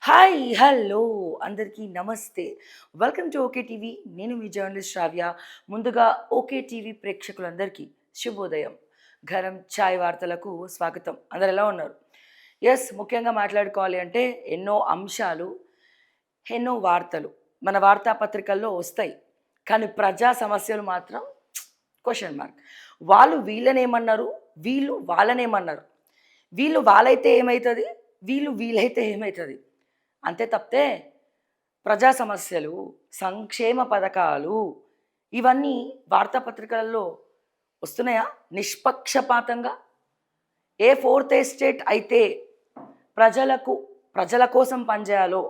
Hi hello అందరికీ నమస్తే. Welcome to okay TV. నేను మీ జర్నలిస్ట్ శ్రావ్య. ముందుగా ఓకే టీవీ ప్రేక్షకులందరికీ శుభోదయం. గరం ఛాయ్ వార్తలకు స్వాగతం. అందరు ఎలా ఉన్నారు? ముఖ్యంగా మాట్లాడుకోవాలి అంటే ఎన్నో అంశాలు, ఎన్నో వార్తలు మన వార్తాపత్రికల్లో వస్తాయి. కానీ ప్రజా సమస్యలు మాత్రం క్వశ్చన్ మార్క్. వాళ్ళు వీళ్ళనేమన్నారు, వీళ్ళు వాళ్ళనేమన్నారు. వీళ్ళు వాళ్ళైతే ఏమవుతుంది, వీళ్ళు వీలైతే ఏమవుతుంది. అంతే తప్పితే ప్రజా సమస్యలు, సంక్షేమ పథకాలు ఇవన్నీ వార్తాపత్రికలలో వస్తున్నాయా నిష్పక్షపాతంగా? ఏ ఫోర్త్ ఎస్టేట్ అయితే ప్రజల కోసం పనిచేయాలో,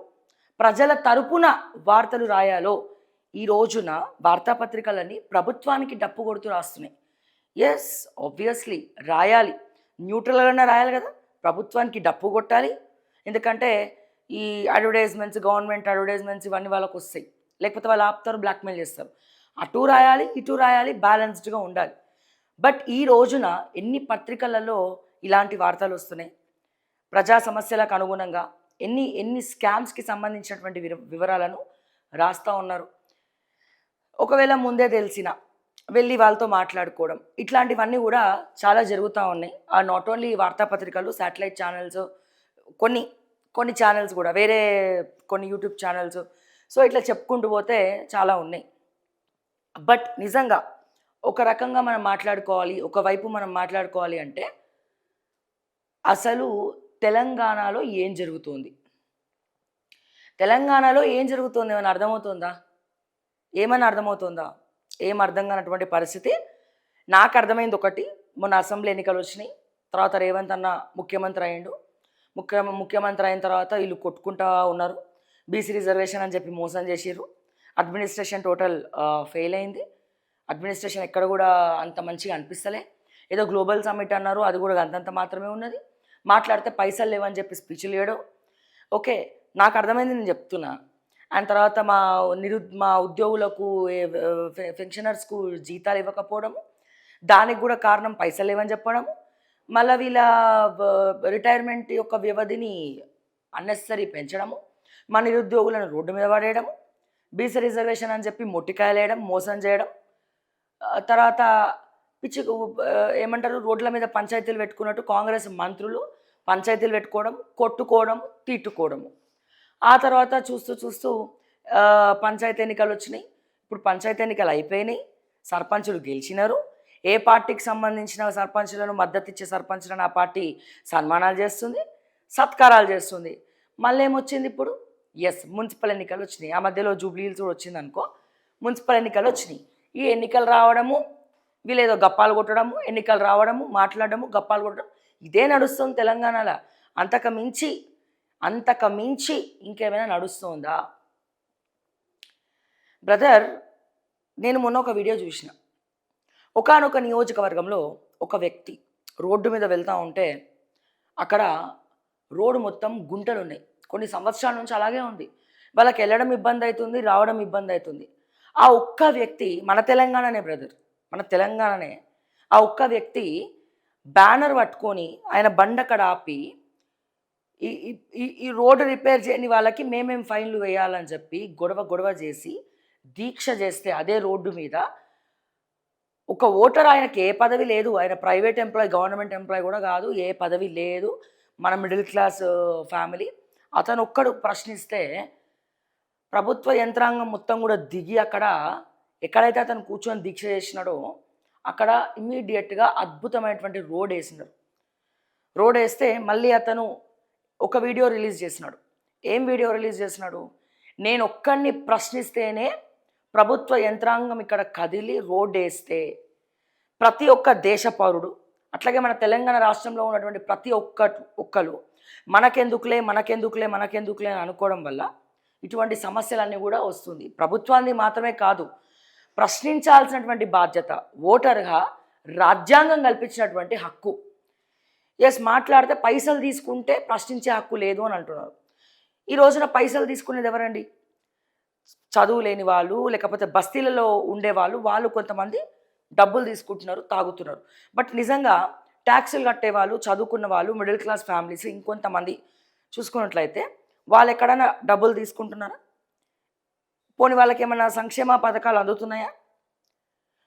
ప్రజల తరపున వార్తలు రాయాలో ఈ రోజున వార్తాపత్రికలన్నీ ప్రభుత్వానికి డప్పు కొడుతూ రాస్తున్నాయి. ఆబ్వియస్లీ రాయాలి, న్యూట్రల్గానే రాయాలి కదా. ప్రభుత్వానికి డప్పు కొట్టాలి. ఎందుకంటే ఈ అడ్వర్టైజ్మెంట్స్, గవర్నమెంట్ అడ్వర్టైజ్మెంట్స్ ఇవన్నీ వాళ్ళకు వస్తాయి. లేకపోతే వాళ్ళు ఆపుతారు, బ్లాక్మెయిల్ చేస్తారు. అటు రాయాలి, ఇటు రాయాలి, బ్యాలెన్స్డ్గా ఉండాలి. బట్ ఈ రోజున ఎన్ని పత్రికలలో ఇలాంటి వార్తలు వస్తున్నాయి. ప్రజా సమస్యలకు అనుగుణంగా ఎన్ని స్కామ్స్కి సంబంధించినటువంటి వివరాలను రాస్తూ ఉన్నారు. ఒకవేళ ముందే తెలిసిన వెళ్ళి వాళ్ళతో మాట్లాడుకోవడం, ఇట్లాంటివన్నీ కూడా చాలా జరుగుతూ ఉన్నాయి. నాట్ ఓన్లీ వార్తాపత్రికలు, శాటిలైట్ ఛానల్స్, కొన్ని ఛానల్స్ కూడా, వేరే కొన్ని యూట్యూబ్ ఛానల్స్. సో ఇట్లా చెప్పుకుంటూ పోతే చాలా ఉన్నాయి. బట్ నిజంగా ఒక రకంగా మనం మాట్లాడుకోవాలి, ఒకవైపు మనం మాట్లాడుకోవాలి అంటే అసలు తెలంగాణలో ఏం జరుగుతుంది, ఏమైనా అర్థమవుతుందా? ఏం అర్థం కానటువంటి పరిస్థితి. నాకు అర్థమైంది ఒకటి, మొన్న అసెంబ్లీ ఎన్నికలు వచ్చినాయి, తర్వాత రేవంత్ అన్న ముఖ్యమంత్రి అయ్యిండు. ముఖ్యమంత్రి అయిన తర్వాత వీళ్ళు కొట్టుకుంటూ ఉన్నారు. బీసీ రిజర్వేషన్ అని చెప్పి మోసం చేసిర్రు. అడ్మినిస్ట్రేషన్ టోటల్ ఫెయిల్ అయింది. అడ్మినిస్ట్రేషన్ ఎక్కడ కూడా అంత మంచిగా అనిపిస్తలే. ఏదో గ్లోబల్ సమ్మిట్ అన్నారు, అది కూడా అంతంత మాత్రమే ఉన్నది. మాట్లాడితే పైసలు లేవని చెప్పి స్పీచ్లు ఇవ్వడం. ఓకే, నాకు అర్థమైంది, నేను చెప్తున్నా. అండ్ తర్వాత మా ఉద్యోగులకు, పెన్షనర్స్కు జీతాలు ఇవ్వకపోవడము, దానికి కూడా కారణం పైసలు లేవని చెప్పడము. మళ్ళీ వీళ్ళ రిటైర్మెంట్ యొక్క వ్యవధిని అన్నెసరీ పెంచడము, మన నిరుద్యోగులను రోడ్డు మీద పడేయడము, బీసీ రిజర్వేషన్ అని చెప్పి మొట్టికాయలేయడం, మోసం చేయడం. తర్వాత పిచ్చి ఏమంటారు, రోడ్ల మీద పంచాయతీలు పెట్టుకున్నట్టు కాంగ్రెస్ మంత్రులు పంచాయతీలు పెట్టుకోవడం, కొట్టుకోవడం, తిట్టుకోవడము. ఆ తర్వాత చూస్తూ పంచాయతీ ఎన్నికలు వచ్చినాయి. ఇప్పుడు పంచాయతీ ఎన్నికలు అయిపోయినాయి, సర్పంచులు గెలిచినారు. ఏ పార్టీకి సంబంధించిన సర్పంచులను, మద్దతు ఇచ్చే సర్పంచులను ఆ పార్టీ సన్మానాలు చేస్తుంది, సత్కారాలు చేస్తుంది. మళ్ళీ ఏమొచ్చింది ఇప్పుడు? మున్సిపల్ ఎన్నికలు వచ్చినాయి. ఆ మధ్యలో జూబ్లీ హిల్స్ కూడా వచ్చింది అనుకో. మున్సిపల్ ఎన్నికలు వచ్చినాయి. ఈ ఎన్నికలు రావడము, వీళ్ళేదో గప్పాలు కొట్టడము, ఎన్నికలు రావడము, మాట్లాడడము, గప్పాలు కొట్టడం, ఇదే నడుస్తుంది తెలంగాణలో. అంతకు మించి ఇంకేమైనా నడుస్తుందా? బ్రదర్, నేను మొన్న ఒక వీడియో చూసిన. ఒకానొక నియోజకవర్గంలో ఒక వ్యక్తి రోడ్డు మీద వెళ్తూ ఉంటే అక్కడ రోడ్డు మొత్తం గుంటలు ఉన్నాయి. కొన్ని సంవత్సరాల నుంచి అలాగే ఉంది. వాళ్ళకి వెళ్ళడం ఇబ్బంది అవుతుంది, రావడం ఇబ్బంది అవుతుంది. ఆ ఒక్క వ్యక్తి మన తెలంగాణనే బ్రదర్, మన తెలంగాణనే. ఆ ఒక్క వ్యక్తి బ్యానర్ పట్టుకొని ఆయన బండక్కడ ఆపి ఈ రోడ్డు రిపేర్ చేయని వాళ్ళకి మేమేం ఫైన్లు వేయాలని చెప్పి గొడవ చేసి దీక్ష చేస్తే, అదే రోడ్డు మీద ఒక ఓటర్, ఆయనకి ఏ పదవి లేదు, ఆయన ప్రైవేట్ ఎంప్లాయీ, గవర్నమెంట్ ఎంప్లాయీ కూడా కాదు, ఏ పదవి లేదు, మన మిడిల్ క్లాస్ ఫ్యామిలీ. అతను ఒక్కడు ప్రశ్నిస్తే ప్రభుత్వ యంత్రాంగం మొత్తం కూడా దిగి అక్కడ ఎక్కడైతే అతను కూర్చొని దీక్ష చేసినాడో అక్కడ ఇమ్మీడియట్గా అద్భుతమైనటువంటి రోడ్ వేసినారు. రోడ్ వేస్తే మళ్ళీ అతను ఒక వీడియో రిలీజ్ చేసినాడు. ఏం వీడియో రిలీజ్ చేసినాడు? నేను ఒక్కడిని ప్రశ్నిస్తేనే ప్రభుత్వ యంత్రాంగం ఇక్కడ కదిలి రోడ్ వేస్తే ప్రతి ఒక్క దేశ పౌరుడు, అట్లాగే మన తెలంగాణ రాష్ట్రంలో ఉన్నటువంటి ప్రతి ఒక్కరు మనకెందుకులే అని అనుకోవడం వల్ల ఇటువంటి సమస్యలన్నీ కూడా వస్తుంది. ప్రభుత్వాన్ని మాత్రమే కాదు, ప్రశ్నించాల్సినటువంటి బాధ్యత ఓటర్గా రాజ్యాంగం కల్పించినటువంటి హక్కు. మాట్లాడితే పైసలు తీసుకుంటే ప్రశ్నించే హక్కు లేదు అని అంటున్నారు. ఈ రోజున పైసలు తీసుకునేది ఎవరండి? చదువు లేని వాళ్ళు, లేకపోతే బస్తీలలో ఉండేవాళ్ళు. వాళ్ళు కొంతమంది డబ్బులు తీసుకుంటున్నారు, తాగుతున్నారు. బట్ నిజంగా ట్యాక్సులు కట్టేవాళ్ళు, చదువుకున్న వాళ్ళు, మిడిల్ క్లాస్ ఫ్యామిలీస్ ఇంకొంతమంది చూసుకున్నట్లయితే వాళ్ళు ఎక్కడైనా డబ్బులు తీసుకుంటున్నారా? పోనీ వాళ్ళకేమన్నా సంక్షేమ పథకాలు అందుతున్నాయా?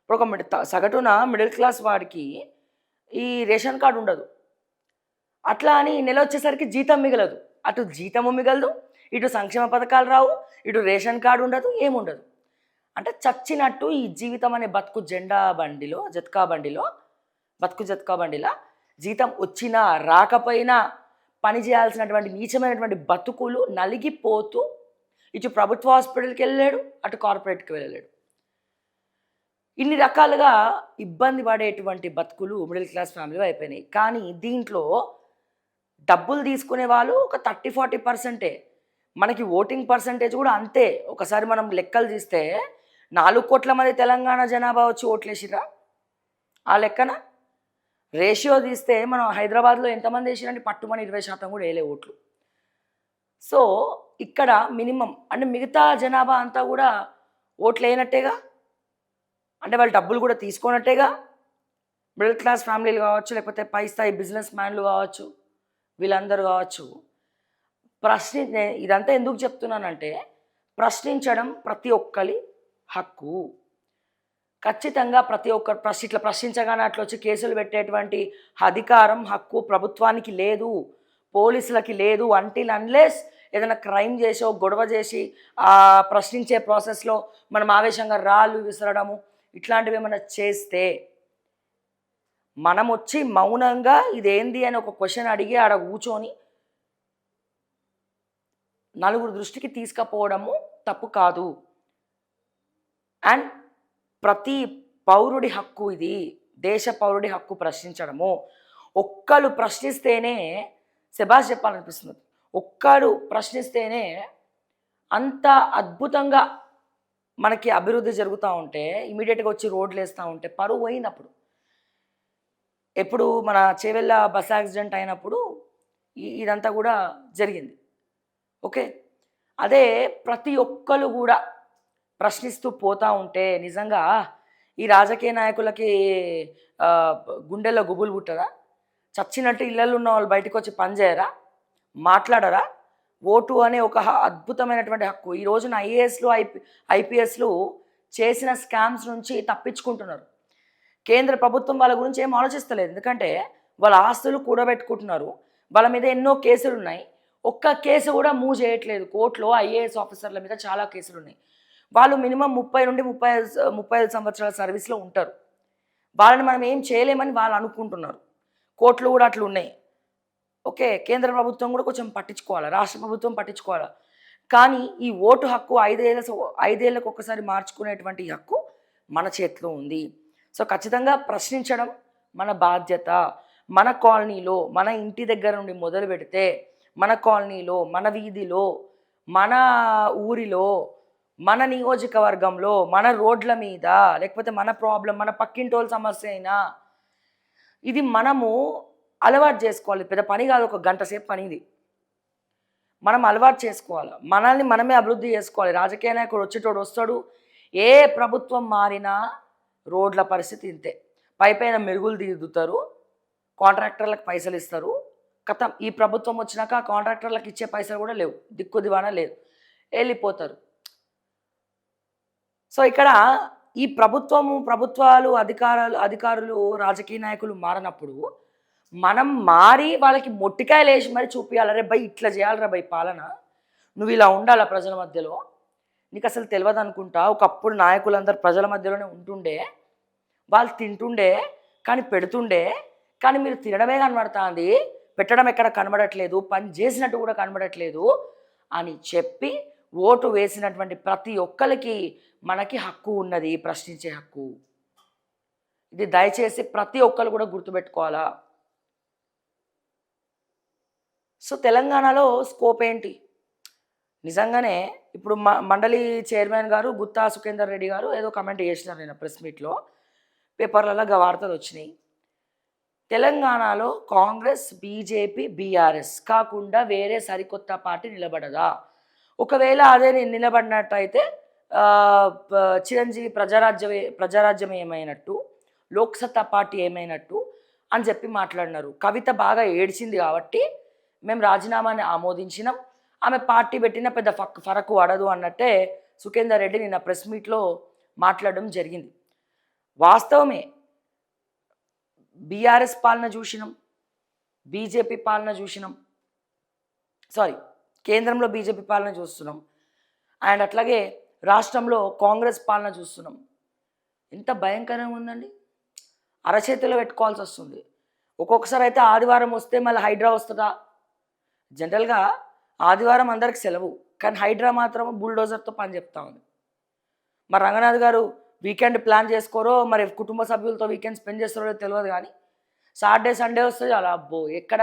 ఇప్పుడు ఒక సగటున మిడిల్ క్లాస్ వాడికి ఈ రేషన్ కార్డ్ ఉండదు. అట్లా అని నెల వచ్చేసరికి జీతం మిగలదు. అటు జీతము మిగలదు, ఇటు సంక్షేమ పథకాలు రావు, ఇటు రేషన్ కార్డ్ ఉండదు, ఏముండదు. అంటే చచ్చినట్టు ఈ జీవితం అనే బతుకు జెండా బండిలో బతుకు జత్కా బండిలా జీతం వచ్చినా రాకపోయినా పని చేయాల్సినటువంటి నీచమైనటువంటి బతుకులు నలిగిపోతూ ఇటు ప్రభుత్వ హాస్పిటల్కి వెళ్ళలేడు, అటు కార్పొరేట్కి వెళ్ళలేడు. ఇన్ని రకాలుగా ఇబ్బంది పడేటువంటి బతుకులు మిడిల్ క్లాస్ ఫ్యామిలీ అయిపోయినాయి. కానీ దీంట్లో డబ్బులు తీసుకునే వాళ్ళు ఒక 30-40%. మనకి ఓటింగ్ పర్సంటేజ్ కూడా అంతే. ఒకసారి మనం లెక్కలు తీస్తే 4 కోట్ల మంది తెలంగాణ జనాభా వచ్చి ఓట్లేసిరా ఆ లెక్కన. రేషియో తీస్తే మనం హైదరాబాద్లో ఎంతమంది వేసిరంటే పట్టుమని 20% కూడా వేయలే ఓట్లు. సో ఇక్కడ మినిమం అంటే మిగతా జనాభా అంతా కూడా ఓట్లు వేయనట్టేగా, అంటే వాళ్ళు డబ్బులు కూడా తీసుకోనట్టేగా. మిడిల్ క్లాస్ ఫ్యామిలీలు కావచ్చు, లేకపోతే పై స్థాయి బిజినెస్ మ్యాన్లు కావచ్చు, వీళ్ళందరూ కావచ్చు. ఇదంతా ఎందుకు చెప్తున్నానంటే ప్రశ్నించడం ప్రతి ఒక్కరి హక్కు. ఖచ్చితంగా ప్రతి ఒక్కరు ఇట్లా ప్రశ్నించగానే అట్లా వచ్చి కేసులు పెట్టేటువంటి అధికారం హక్కు ప్రభుత్వానికి లేదు, పోలీసులకి లేదు. అంటిల్ అన్లెస్ ఏదైనా క్రైమ్ చేసో గొడవ చేసి ఆ ప్రశ్నించే ప్రాసెస్లో మనం ఆవేశంగా రాళ్ళు విసరడము ఇట్లాంటివి ఏమైనా చేస్తే మనం వచ్చి మౌనంగా ఇదేంది అని ఒక క్వశ్చన్ అడిగి ఆడ కూర్చొని నలుగురు దృష్టికి తీసుకుపోవడము తప్పు కాదు. అండ్ ప్రతి పౌరుడి హక్కు ఇది, దేశ పౌరుడి హక్కు ప్రశ్నించడము. ఒక్కరు ప్రశ్నిస్తేనే శభాష్ చెప్పాలనిపిస్తుంది. ఒక్కడు ప్రశ్నిస్తేనే అంత అద్భుతంగా మనకి అభివృద్ధి జరుగుతూ ఉంటే, ఇమీడియట్గా వచ్చి రోడ్లు వేస్తూ ఉంటే పరువు పోయినప్పుడు. ఎప్పుడు మన చేవెళ్ళ బస్ యాక్సిడెంట్ అయినప్పుడు ఇదంతా కూడా జరిగింది. ఓకే, అదే ప్రతి ఒక్కరు కూడా ప్రశ్నిస్తూ పోతూ ఉంటే నిజంగా ఈ రాజకీయ నాయకులకి గుండెల్లో గుబులు పుట్టదా? చచ్చినట్టు ఇళ్ళల్లో ఉన్న వాళ్ళు బయటకు వచ్చి పని చేయరా, మాట్లాడరా? ఓటు అనే ఒక అద్భుతమైనటువంటి హక్కు. ఈ రోజున ఐఏఎస్లు ఐపీఎస్లు చేసిన స్కామ్స్ నుంచి తప్పించుకుంటున్నారు. కేంద్ర ప్రభుత్వం వాళ్ళ గురించి ఏం ఆలోచిస్తలేదు. ఎందుకంటే వాళ్ళ ఆస్తులు కూడబెట్టుకుంటున్నారు, వాళ్ళ మీద ఎన్నో కేసులు ఉన్నాయి. ఒక్క కేసు కూడా మూవ్ చేయట్లేదు కోర్టులో. ఐఏఎస్ ఆఫీసర్ల మీద చాలా కేసులు ఉన్నాయి. వాళ్ళు మినిమం 30 నుండి 35 సంవత్సరాల సర్వీస్లో ఉంటారు. వాళ్ళని మనం ఏం చేయలేమని వాళ్ళు అనుకుంటున్నారు. కోర్టులు కూడా అట్లా ఉన్నాయి. ఓకే, కేంద్ర ప్రభుత్వం కూడా కొంచెం పట్టించుకోవాలి, రాష్ట్ర ప్రభుత్వం పట్టించుకోవాలి. కానీ ఈ ఓటు హక్కు 5 ఏళ్ళకు ఒకసారి మార్చుకునేటువంటి హక్కు మన చేతిలో ఉంది. సో ఖచ్చితంగా ప్రశ్నించడం మన బాధ్యత. మన కాలనీలో, మన ఇంటి దగ్గర నుండి మొదలు పెడితే మన కాలనీలో, మన వీధిలో, మన ఊరిలో, మన నియోజకవర్గంలో, మన రోడ్ల మీద, లేకపోతే మన ప్రాబ్లం, మన పక్కింటోళ్ళ సమస్య అయినా ఇది మనము అలవాటు చేసుకోవాలి. పెద్ద పని కాదు, ఒక గంట సేపు పని ఇది. మనం అలవాటు చేసుకోవాలి, మనల్ని మనమే అభివృద్ధి చేసుకోవాలి. రాజకీయ నాయకుడు వచ్చేటోడు వస్తాడు, ఏ ప్రభుత్వం మారినా రోడ్ల పరిస్థితి ఇంతే. పైపైన మెరుగులు దిద్దుతారు, కాంట్రాక్టర్లకు పైసలు ఇస్తారు, కథం. ఈ ప్రభుత్వం వచ్చినాక కాంట్రాక్టర్లకు ఇచ్చే పైసలు కూడా లేవు, దిక్కు దివానా లేదు, వెళ్ళిపోతారు. సో ఇక్కడ ఈ ప్రభుత్వాలు అధికారులు రాజకీయ నాయకులు మారినప్పుడు మనం మారి వాళ్ళకి మొట్టికాయలు వేసి మరి చూపించాలి. రే భయ్ ఇట్లా చేయాలరా భయ్ పాలన, నువ్వు ఇలా ఉండాలా ప్రజల మధ్యలో. నీకు అసలు తెలియదు అనుకుంటా, ఒకప్పుడు నాయకులందరూ ప్రజల మధ్యలోనే ఉంటుండే, వాళ్ళు తింటుండే కానీ పెడుతుండే, కానీ మీరు తినడమే కనబడుతుంది, పెట్టడం ఎక్కడ కనబడట్లేదు, పని చేసినట్టు కూడా కనబడట్లేదు అని చెప్పి ఓటు వేసినటువంటి ప్రతి ఒక్కరికి మనకి హక్కు ఉన్నది, ప్రశ్నించే హక్కు. ఇది దయచేసి ప్రతి ఒక్కరు కూడా గుర్తుపెట్టుకోవాలా. సో తెలంగాణలో స్కోప్ ఏంటి? నిజంగానే ఇప్పుడు మండలి చైర్మన్ గారు గుత్తా సుఖేందర్ రెడ్డి గారు ఏదో కమెంట్ చేసినారు నేను ప్రెస్ మీట్లో, పేపర్లలో వార్తలు వచ్చినాయి. తెలంగాణలో కాంగ్రెస్, బీజేపీ, బీఆర్ఎస్ కాకుండా వేరే సరికొత్త పార్టీ నిలబడదా? ఒకవేళ అదే నిలబడినట్టయితే చిరంజీవి ప్రజారాజ్యం ఏమైనట్టు, లోక్సత్తా పార్టీ ఏమైనట్టు అని చెప్పి మాట్లాడినారు. కవిత బాగా ఏడ్చింది కాబట్టి మేము రాజీనామాని ఆమోదించినాం, ఆమె పార్టీ పెట్టిన పెద్ద ఫరకు పడదు అన్నట్టే సుఖేందర్ రెడ్డి నిన్న ప్రెస్ మీట్లో మాట్లాడడం జరిగింది. వాస్తవమే, బీఆర్ఎస్ పాలన చూసినాం, బీజేపీ పాలన చూసినాం, కేంద్రంలో బీజేపీ పాలన చూస్తున్నాం, అండ్ అట్లాగే రాష్ట్రంలో కాంగ్రెస్ పాలన చూస్తున్నాం. ఎంత భయంకరంగా ఉందండి. అరచేతిలో పెట్టుకోవాల్సి వస్తుంది. ఒక్కొక్కసారి అయితే ఆదివారం వస్తే మళ్ళీ హైడ్రా వస్తుందా? జనరల్గా ఆదివారం అందరికి సెలవు, కానీ హైడ్రా మాత్రం బుల్డోజర్తో పని చెప్తా ఉంది. మరి రంగనాథ్ గారు వీకెండ్ ప్లాన్ చేసుకోరో, మరి కుటుంబ సభ్యులతో వీకెండ్ స్పెండ్ చేస్తారో తెలియదు, కానీ సాటర్డే సండే వస్తుంది అలా అబ్బో ఎక్కడ.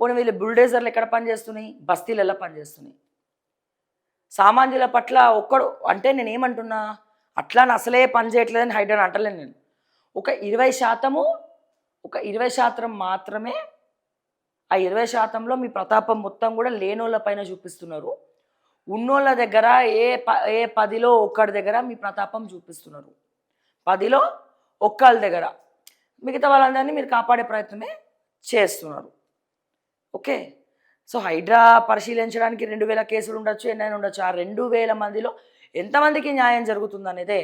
పోనీ వీళ్ళు బుల్డోజర్లు ఎక్కడ పనిచేస్తున్నాయి? బస్తీలు ఎలా పనిచేస్తున్నాయి? సామాన్యుల పట్ల ఒక్కడు అంటే నేనేమంటున్నా, అట్లా అసలే పని చేయట్లేదని హైడ్రా అంటలేను నేను. ఒక 20% మాత్రమే, ఆ 20%లో మీ ప్రతాపం మొత్తం కూడా లేనోళ్ళ పైన చూపిస్తున్నారు. ఉన్నోళ్ళ దగ్గర ఏ 10లో ఒక్కడి దగ్గర మీ ప్రతాపం చూపిస్తున్నారు. 10లో ఒక్కళ్ళ దగ్గర మిగతా వాళ్ళందరినీ మీరు కాపాడే ప్రయత్నమే చేస్తున్నారు. ఓకే, సో హైడ్రా పరిశీలించడానికి 2000 కేసులు ఉండొచ్చు, ఎన్నైనా ఉండొచ్చు. ఆ 2000 మందిలో ఎంతమందికి న్యాయం జరుగుతుంది అనేదే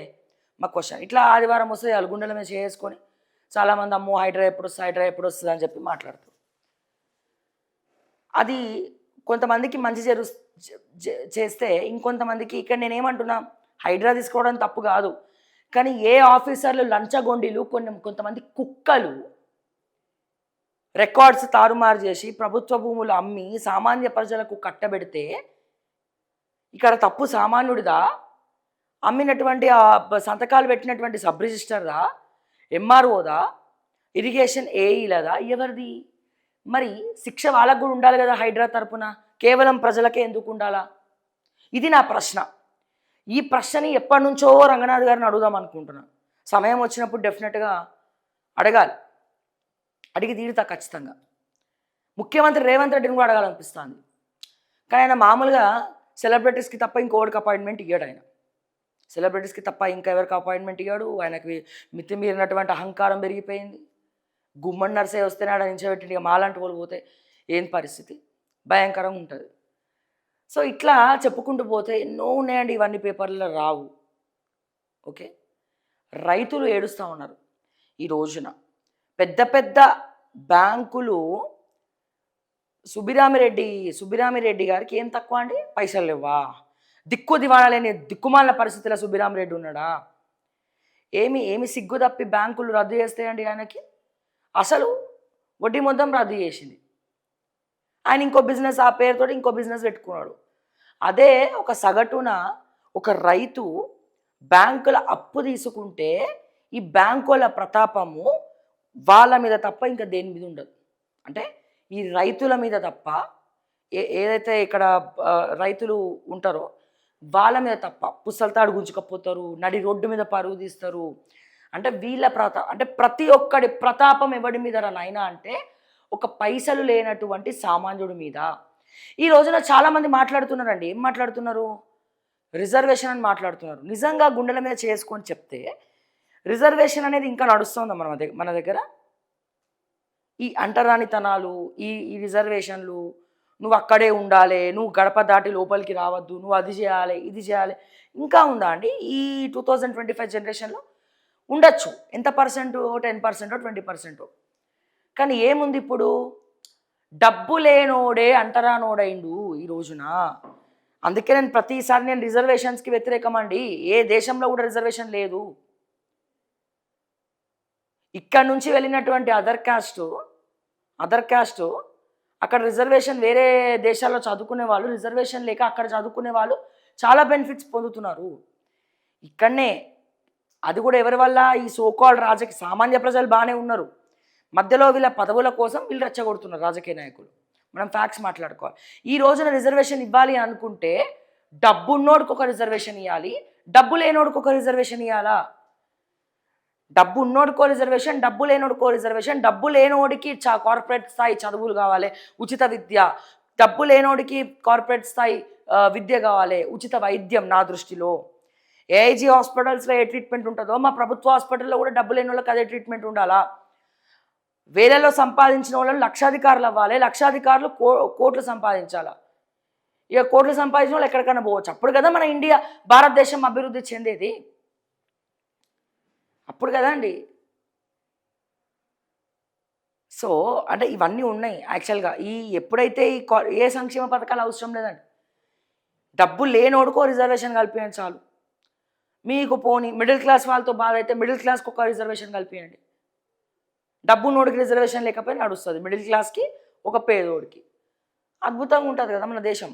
మా క్వశ్చన్. ఇట్లా ఆదివారం వస్తే అలుగుండల మీద చేసుకొని చాలామంది అమ్మో హైడ్రా ఎప్పుడు వస్తుంది అని చెప్పి మాట్లాడుతారు. అది కొంతమందికి మంచి చేస్తే ఇంకొంతమందికి, ఇక్కడ నేనేమంటున్నా, హైడ్రా తీసుకోవడం తప్పు కాదు, కానీ ఏ ఆఫీసర్లు లంచగొండీలు, కొంతమంది కుక్కలు రికార్డ్స్ తారుమారు చేసి ప్రభుత్వ భూములు అమ్మి సామాన్య ప్రజలకు కట్టబెడితే ఇక్కడ తప్పు సామాన్యుడిదా, అమ్మినటువంటి సంతకాలు పెట్టినటువంటి సబ్ రిజిస్టర్దా, ఎంఆర్ఓదా, ఇరిగేషన్ ఏఈలదా, ఎవరిది? మరి శిక్ష వాళ్ళకు కూడా ఉండాలి కదా హైడ్రా తరపున, కేవలం ప్రజలకే ఎందుకు ఉండాలా? ఇది నా ప్రశ్న. ఈ ప్రశ్నని ఎప్పటి నుంచో రంగనాథ్ గారిని అడుగుదాం అనుకుంటున్నాను. సమయం వచ్చినప్పుడు డెఫినెట్గా అడగాలి, అడిగి తీరుతా ఖచ్చితంగా. ముఖ్యమంత్రి రేవంత్ రెడ్డిని కూడా అడగాలనిపిస్తుంది, కానీ ఆయన మామూలుగా సెలబ్రిటీస్కి తప్ప ఇంకోటికి అపాయింట్మెంట్ ఇవ్వడు. ఆయన సెలబ్రిటీస్కి తప్ప ఇంకా ఎవరికి అపాయింట్మెంట్ ఇవ్వడు. ఆయనకి మితిమీరినటువంటి అహంకారం పెరిగిపోయింది. గుమ్మడి నర్సే వస్తేనే ఆడ నించబెట్టి ఇక మాలాంటి వాళ్ళు పోతే ఏం పరిస్థితి? భయంకరంగా ఉంటుంది. సో ఇట్లా చెప్పుకుంటూ పోతే ఎన్నో ఉన్నాయండి, ఇవన్నీ పేపర్లలో రావు. ఓకే, రైతులు ఏడుస్తూ ఉన్నారు. ఈ రోజున పెద్ద పెద్ద బ్యాంకులు సుబ్బిరామిరెడ్డి గారికి ఏం తక్కువ అండి? పైసలు లేవా? దిక్కు దివాణాలేని దిక్కుమాలిన పరిస్థితిలో సుబ్బిరామిరెడ్డి ఉన్నాడా? ఏమి సిగ్గు తప్పి బ్యాంకులు రద్దు చేస్తాయండి ఆయనకి? అసలు వడ్డీ మొత్తం రద్దు చేసింది. ఆయన ఇంకో బిజినెస్, ఆ పేరుతో ఇంకో బిజినెస్ పెట్టుకున్నాడు. అదే ఒక సగటున ఒక రైతు బ్యాంకుల అప్పు తీసుకుంటే ఈ బ్యాంకుల ప్రతాపము వాళ్ళ మీద తప్ప ఇంకా దేని మీద ఉండదు. అంటే ఈ రైతుల మీద తప్ప, ఏదైతే ఇక్కడ రైతులు ఉంటారో వాళ్ళ మీద తప్ప, పుస్తలతాడు గుంజుకపోతారు, నడి రోడ్డు మీద పరుగు తీస్తారు. అంటే వీళ్ళ అంటే ప్రతి ఒక్కడి ప్రతాపం ఎవడి మీద నాయనా అంటే ఒక పైసలు లేనటువంటి సామాన్యుడి మీద. ఈ రోజున చాలామంది మాట్లాడుతున్నారండి. ఏం మాట్లాడుతున్నారు? రిజర్వేషన్ అని మాట్లాడుతున్నారు. నిజంగా గుండెల మీద చేసుకొని చెప్తే రిజర్వేషన్ అనేది ఇంకా నడుస్తుందా మన దగ్గర? ఈ అంటరానితనాలు, ఈ రిజర్వేషన్లు, నువ్వు అక్కడే ఉండాలి, నువ్వు గడప దాటి లోపలికి రావద్దు, నువ్వు అది చేయాలి, ఇది చేయాలి, ఇంకా ఉందా అండి ఈ 2025 జనరేషన్లో? ఉండొచ్చు, ఎంత పర్సెంటు? 10%, 20%. కానీ ఏముంది ఇప్పుడు? డబ్బు లేనోడే అంటరానోడైండు ఈ రోజున. అందుకే నేను ప్రతిసారి నేను రిజర్వేషన్స్కి వ్యతిరేకమండి. ఏ దేశంలో కూడా రిజర్వేషన్ లేదు. ఇక్కడ నుంచి వెళ్ళినటువంటి అదర్ క్యాస్ట్ అక్కడ రిజర్వేషన్, వేరే దేశాల్లో చదువుకునే వాళ్ళు రిజర్వేషన్ లేక అక్కడ చదువుకునే వాళ్ళు చాలా బెనిఫిట్స్ పొందుతున్నారు. ఇక్కడనే అది కూడా ఎవరి వల్ల? ఈ సోకాల్డ్ సామాన్య ప్రజలు బాగానే ఉన్నారు, మధ్యలో వీళ్ళ పదవుల కోసం వీళ్ళు రెచ్చగొడుతున్నారు రాజకీయ నాయకులు. మనం ఫ్యాక్ట్స్ మాట్లాడుకోవాలి. ఈ రోజున రిజర్వేషన్ ఇవ్వాలి అనుకుంటే డబ్బు ఉన్నోడికి ఒక రిజర్వేషన్ ఇవ్వాలి, డబ్బు లేనోడికి ఒక రిజర్వేషన్ ఇవ్వాలా? డబ్బు ఉన్నోడికో రిజర్వేషన్, డబ్బు లేనోడికో రిజర్వేషన్. డబ్బు లేనోడికి కార్పొరేట్ స్థాయి చదువులు కావాలి, ఉచిత విద్య. డబ్బు లేనోడికి కార్పొరేట్ స్థాయి విద్య కావాలి, ఉచిత వైద్యం. నా దృష్టిలో ఏఐజీ హాస్పిటల్స్లో ఏ ట్రీట్మెంట్ ఉంటుందో మా ప్రభుత్వ హాస్పిటల్లో కూడా డబ్బు లేని వాళ్ళకి అదే ట్రీట్మెంట్ ఉండాలా? వేలలో సంపాదించిన వాళ్ళు లక్షాధికారులు అవ్వాలి, లక్షాధికారులు కోట్లు సంపాదించాలా? ఇక కోట్లు సంపాదించిన వాళ్ళు ఎక్కడికైనా పోవచ్చు. అప్పుడు కదా మన ఇండియా భారతదేశం అభివృద్ధి చెందేది, అప్పుడు కదా అండి. సో అంటే ఇవన్నీ ఉన్నాయి యాక్చువల్గా. ఎప్పుడైతే ఏ సంక్షేమ పథకాలు అవసరం లేదండి. డబ్బు లేనోడుకో రిజర్వేషన్ కల్పించండి చాలు. మీకు పోనీ మిడిల్ క్లాస్ వాళ్ళతో బాధ అయితే మిడిల్ క్లాస్కి ఒక రిజర్వేషన్ కల్పించండి. డబ్బున్నోడికి రిజర్వేషన్ లేకపోయినా నడుస్తుంది, మిడిల్ క్లాస్కి ఒక పేదోడికి. అద్భుతంగా ఉంటుంది కదా మన దేశం.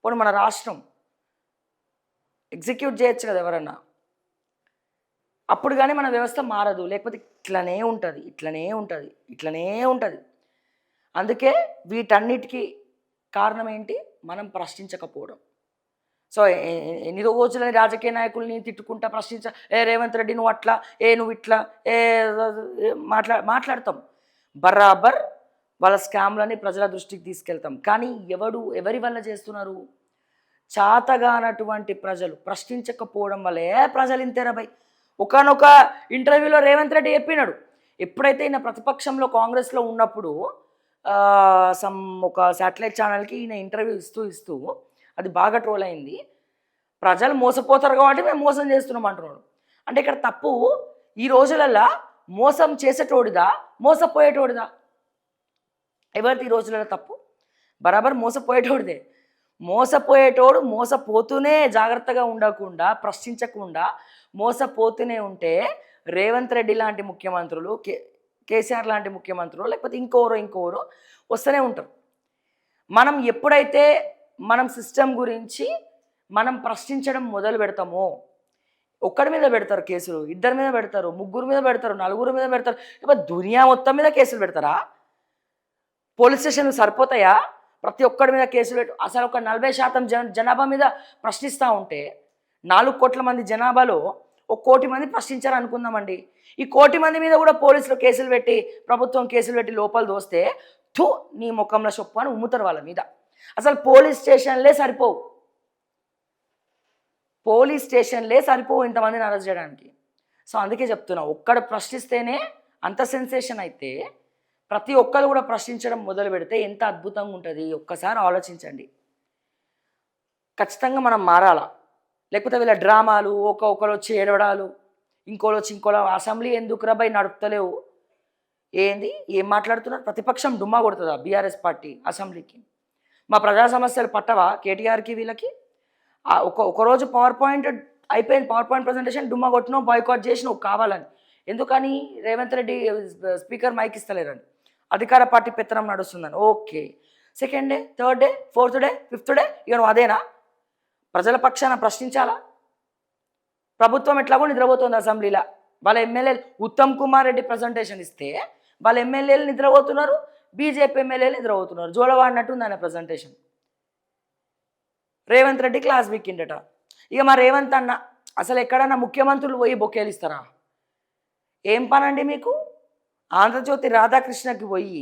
పోనీ మన రాష్ట్రం ఎగ్జిక్యూట్ చేయొచ్చు కదా ఎవరన్నా. అప్పుడు కానీ మన వ్యవస్థ మారదు, లేకపోతే ఇట్లనే ఉంటుంది, ఇట్లనే ఉంటుంది, ఇట్లనే ఉంటుంది. అందుకే వీటన్నిటికీ కారణం ఏంటి? మనం ప్రశ్నించకపోవడం. సో ఎన్ని రోజులని రాజకీయ నాయకుల్ని తిట్టుకుంటా ఏ రేవంత్ రెడ్డి నువ్వు అట్లా, నువ్వు ఇట్లా, మాట్లాడతాం. బరాబర్ వాళ్ళ స్కామ్లని ప్రజల దృష్టికి తీసుకెళ్తాం. కానీ ఎవరి వల్ల చేస్తున్నారు? చాతగానటువంటి ప్రజలు ప్రశ్నించకపోవడం వల్లే ప్రజలు ఇంతేరాబాయ్. ఒకనొక ఇంటర్వ్యూలో రేవంత్ రెడ్డి చెప్పినాడు, ఎప్పుడైతే ఈయన ప్రతిపక్షంలో కాంగ్రెస్లో ఉన్నప్పుడు ఒక శాటిలైట్ ఛానల్కి ఈయన ఇంటర్వ్యూ ఇస్తూ అది బాగా ట్రోల్ అయింది. ప్రజలు మోసపోతారు కాబట్టి మేము మోసం చేస్తున్నాం అంటున్నాడు. అంటే ఇక్కడ తప్పు ఈ రోజులలో మోసం చేసేటోడిదా మోసపోయేటోడిదా? ఎవరిది ఈ రోజులలో తప్పు? బరాబర్ మోసపోయేటోడిదే. మోసపోయేటోడు మోసపోతూనే జాగ్రత్తగా ఉండకుండా ప్రశ్నించకుండా మోసపోతూనే ఉంటే రేవంత్ రెడ్డి లాంటి ముఖ్యమంత్రులు, కేసీఆర్ లాంటి ముఖ్యమంత్రులు, లేకపోతే ఇంకోరు వస్తూనే ఉంటారు. మనం ఎప్పుడైతే మనం సిస్టమ్ గురించి మనం ప్రశ్నించడం మొదలు పెడతామో, ఒక్కడి మీద పెడతారు కేసులు, ఇద్దరి మీద పెడతారు, ముగ్గురు మీద పెడతారు, నలుగురు మీద పెడతారు, లేకపోతే దునియా మొత్తం మీద కేసులు పెడతారా? పోలీస్ స్టేషన్లు సరిపోతాయా? ప్రతి ఒక్కడి మీద కేసులు పెట్టు. అసలు ఒక 40% జనాభా మీద ప్రశ్నిస్తూ ఉంటే 4 కోట్ల మంది జనాభాలో 1 కోటి మంది ప్రశ్నించారు అనుకుందామండి. ఈ 1 కోటి మంది మీద కూడా పోలీసులు కేసులు పెట్టి, ప్రభుత్వం కేసులు పెట్టి లోపల దోస్తే నీ ముఖంలో చొప్పు అని ఉమ్ముతారు వాళ్ళ మీద. అసలు పోలీస్ స్టేషన్లే సరిపోవు ఇంతమందిని అరెస్ట్ చేయడానికి. సో అందుకే చెప్తున్నా, ఒక్కడు ప్రశ్నిస్తేనే అంత సెన్సేషన్ అయితే ప్రతి ఒక్కరు కూడా ప్రశ్నించడం మొదలు పెడితే ఎంత అద్భుతంగా ఉంటుంది ఒక్కసారి ఆలోచించండి. ఖచ్చితంగా మనం మారాలా. లేకపోతే వీళ్ళ డ్రామాలు, ఒకరు వచ్చి ఏడవడాలు, ఇంకోళ్ళు వచ్చి అసెంబ్లీ ఎందుకు రాబాయి నడుపుతలేవు, ఏం మాట్లాడుతున్నారు? ప్రతిపక్షం డుమ్మా కొడుతుందా బీఆర్ఎస్ పార్టీ అసెంబ్లీకి? మా ప్రజా సమస్యలు పట్టవా కేటీఆర్కి వీళ్ళకి? ఒకరోజు పవర్ పాయింట్ అయిపోయింది, పవర్ పాయింట్ ప్రజెంటేషన్ డుమ్మా కొట్టినావు, బాయ్కాట్ చేసినావు కావాలని. ఎందుకని? రేవంత్ రెడ్డి స్పీకర్ మైక్ ఇస్తలేరని, అధికార పార్టీ పెత్తనం నడుస్తుందని. Okay, second day, third day, fourth day, fifth day ఇక నువ్వు అదేనా? ప్రజల పక్షాన ప్రశ్నించాలా? ప్రభుత్వం ఎట్లాగో నిద్రపోతుంది అసెంబ్లీలో. వాళ్ళ ఎమ్మెల్యేలు ఉత్తమ్ కుమార్ రెడ్డి ప్రజెంటేషన్ ఇస్తే వాళ్ళ ఎమ్మెల్యేలు నిద్రపోతున్నారు, బీజేపీ ఎమ్మెల్యేలు నిద్రపోతున్నారు. జోలవాడినట్టుంది ఆయన ప్రజెంటేషన్. రేవంత్ రెడ్డి క్లాస్ వీక్కిండట. ఇక మా రేవంత్ అన్న అసలు ఎక్కడన్నా ముఖ్యమంత్రులు పోయి బొకేలు ఇస్తారా? ఏం పనండి మీకు? ఆంధ్రజ్యోతి రాధాకృష్ణకి పోయి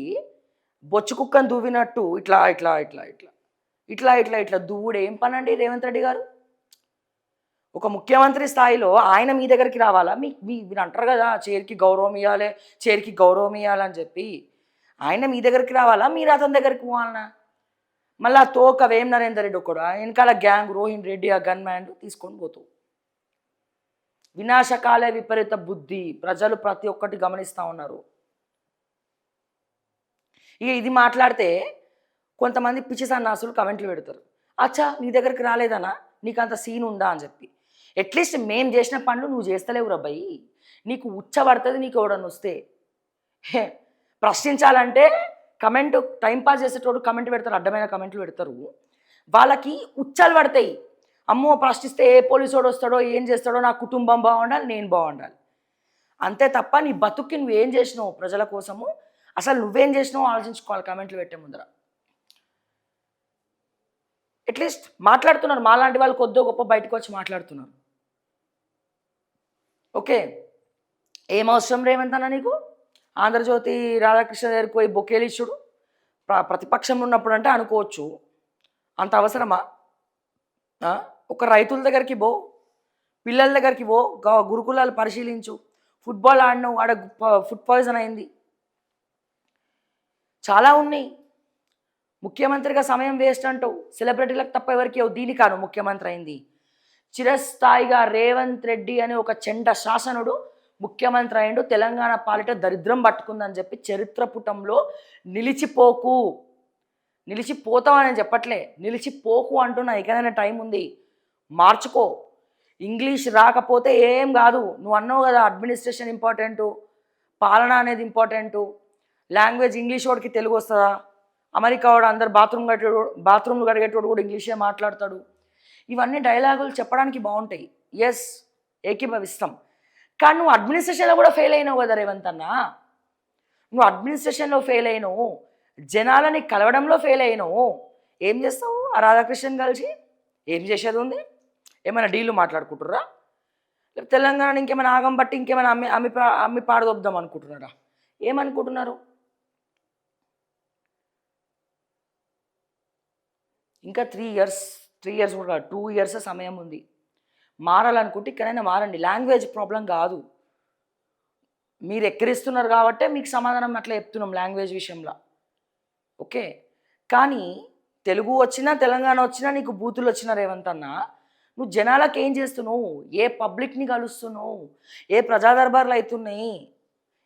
బొచ్చు కుక్కను దువ్వినట్టు ఇట్లా ఇట్లా ఇట్లా ఇట్లా ఇట్లా ఇట్లా ఇట్లా దువ్వుడు ఏం పనండి రేవంత్ రెడ్డి గారు? ఒక ముఖ్యమంత్రి స్థాయిలో ఆయన మీ దగ్గరికి రావాలా? మీరు అంటారు కదా చైర్కి గౌరవం ఇవ్వాలని చెప్పి. ఆయన మీ దగ్గరికి రావాలా, మీరు అతని దగ్గరికి పోవాలనా? మళ్ళీ ఆ తోక వేం నరేందర్ రెడ్డి ఒకడు, వెనకాల గ్యాంగ్ రోహిన్ రెడ్డి ఆ గన్ మ్యాన్ తీసుకొని పోతావు. వినాశకాలే విపరీత బుద్ధి. ప్రజలు ప్రతి ఒక్కటి గమనిస్తూ ఉన్నారు. ఇక ఇది మాట్లాడితే కొంతమంది పిచ్చి సన్నాసులు కమెంట్లు పెడతారు, అచ్చా నీ దగ్గరికి రాలేదనా, నీకు అంత సీన్ ఉందా అని చెప్పి. అట్లీస్ట్ మేము చేసిన పనులు నువ్వు చేస్తలేవు రబ్బాయి, నీకు ఉచ్చబడుతుంది. నీకు ఎవడన్నా వస్తే ప్రశ్నించాలంటే కమెంట్ టైంపాస్ చేసేటోడు కమెంట్ పెడతారు, అడ్డమైన కమెంట్లు పెడతారు, వాళ్ళకి ఉచ్చలు పడతాయి. అమ్మో ప్రశ్నిస్తే ఏ పోలీసోడు వస్తాడో ఏం చేస్తాడో, నా కుటుంబం బాగుండాలి, నేను బాగుండాలి, అంతే తప్ప నీ బతుక్కి నువ్వేం చేసినావు ప్రజల కోసము, అసలు నువ్వేం చేసినావు ఆలోచించుకోవాలి కమెంట్లు పెట్టే ముందర. అట్లీస్ట్ మాట్లాడుతున్నారు, మాలాంటి వాళ్ళు కొద్దో గొప్ప బయటకు వచ్చి మాట్లాడుతున్నారు. ఓకే, ఏం అవసరం రేవంత్ అన్న నీకు? ఆంధ్రజ్యోతి రాధాకృష్ణ దగ్గరికి పోయి బొకేలు ఇచ్చుడు ప్రతిపక్షంలో ఉన్నప్పుడు అంటే అనుకోవచ్చు, అంత అవసరమా? ఒక రైతుల దగ్గరికి పో, పిల్లల దగ్గరికి పో, గురుకులాలు పరిశీలించు. ఫుట్బాల్ ఆడినావు, ఆడ ఫుడ్ పాయిజన్ అయింది, చాలా ఉన్నాయి. ముఖ్యమంత్రిగా సమయం వేస్ట్ అంటావు, సెలబ్రిటీలకు తప్ప ఎవరికి దీనికాను ముఖ్యమంత్రి అయింది. చిరస్థాయిగా రేవంత్ రెడ్డి అనే ఒక చెండ శాసనుడు ముఖ్యమంత్రి అయిండు. తెలంగాణ పాలిట దరిద్రం పట్టుకుందని చెప్పి చరిత్ర పుటంలో నిలిచిపోకు, నిలిచిపోతామని చెప్పట్లే, నిలిచిపోకు అంటున్నా. ఇకనైనా టైం ఉంది, మార్చుకో. ఇంగ్లీష్ రాకపోతే ఏం కాదు. నువ్వు అన్నావు కదా అడ్మినిస్ట్రేషన్ ఇంపార్టెంటు, పాలన అనేది ఇంపార్టెంటు. లాంగ్వేజ్ ఇంగ్లీష్ వాడికి తెలుగు వస్తుందా? అమెరికా వాడు అందరు బాత్రూమ్లు కడిగేటోడు కూడా ఇంగ్లీషే మాట్లాడతాడు. ఇవన్నీ డైలాగులు చెప్పడానికి బాగుంటాయి, ఎస్ ఏకీభవిస్తాం. కానీ నువ్వు అడ్మినిస్ట్రేషన్లో కూడా ఫెయిల్ అయినావు కదా రేవంత్ అన్న. నువ్వు అడ్మినిస్ట్రేషన్లో ఫెయిల్ అయినావు, జనాలని కలవడంలో ఫెయిల్ అయినావు. ఏం చేస్తావు ఆ రాధాకృష్ణన్ కలిసి? ఏం చేసేది ఉంది? ఏమైనా డీలు మాట్లాడుకుంటుర్రా? లేకపోతే తెలంగాణ ఇంకేమైనా ఆగం బట్టి ఇంకేమైనా అమ్మి పాడదొబ్దాం అనుకుంటున్నారా? ఏమనుకుంటున్నారు? ఇంకా 3 ఇయర్స్ కూడా 2 ఇయర్స్ సమయం ఉంది. మారాలనుకుంటే ఇక్కడైనా మారండి. లాంగ్వేజ్ ప్రాబ్లం కాదు, మీరు ఎక్కిరిస్తున్నారు కాబట్టే మీకు సమాధానం అట్లా చెప్తున్నాం లాంగ్వేజ్ విషయంలో, ఓకే. కానీ తెలుగు వచ్చినా తెలంగాణ వచ్చినా నీకు బూతులు వచ్చినా రేవంత్ అన్న, నువ్వు జనాలకు ఏం చేస్తున్నావు? ఏ పబ్లిక్ని కలుస్తున్నావు? ఏ ప్రజా దర్బార్లు అవుతున్నాయి?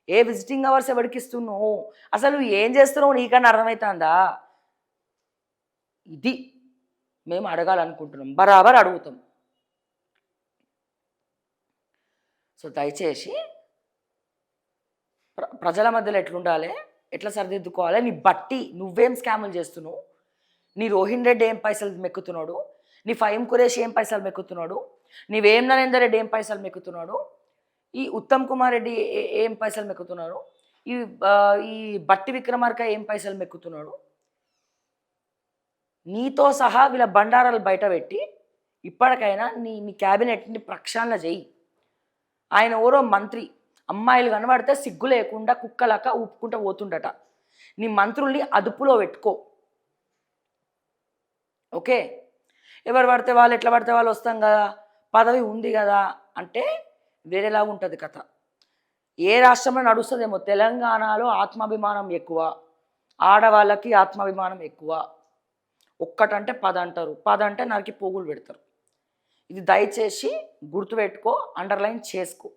ఏ విజిటింగ్ అవర్స్ ఎవరికి ఇస్తున్నావు? అసలు నువ్వు ఏం చేస్తున్నావు నీకన్నా అర్థమవుతుందా? ఇది మేము అడగాలనుకుంటున్నాం, బరాబర్ అడుగుతాం. సో దయచేసి ప్రజల మధ్యలో ఎట్లుండాలి, ఎట్లా సరిదిద్దుకోవాలి, నీ బట్టి నువ్వేం స్కాములు చేస్తున్నావు, నీ రోహిన్ రెడ్డి ఏం పైసలు మెక్కుతున్నాడు, నీ ఫహీం ఖురేషి ఏం పైసలు మెక్కుతున్నాడు, నీ వేం నరేందర్ రెడ్డి ఏం పైసలు మెక్కుతున్నాడు, ఈ ఉత్తమ్ కుమార్ రెడ్డి ఏం పైసలు మెక్కుతున్నాడు, ఈ బట్టి విక్రమార్క ఏం పైసలు మెక్కుతున్నాడు, నీతో సహా వీళ్ళ బండారాలు బయట పెట్టి ఇప్పటికైనా నీ క్యాబినెట్ని ప్రక్షాళన చేయి. ఆయన ఎవరో మంత్రి, అమ్మాయిలు కనబడితే సిగ్గు లేకుండా కుక్కలక ఊపుకుంటూ పోతుండట. నీ మంత్రుల్ని అదుపులో పెట్టుకో, ఓకే. ఎవరు పడితే వాళ్ళు, ఎట్లా పడితే వాళ్ళు వస్తాం కదా, పదవి ఉంది కదా అంటే వేరేలా ఉంటుంది కథ. ఏ రాష్ట్రంలో నడుస్తుందేమో, తెలంగాణలో ఆత్మాభిమానం ఎక్కువ, ఆడవాళ్ళకి ఆత్మాభిమానం ఎక్కువ. ఒక్కటంటే 10 అంటారు, 10 అంటే నరికి పోగులు పెడతారు. ఇది దయచేసి గుర్తుపెట్టుకో, అండర్లైన్ చేసుకో.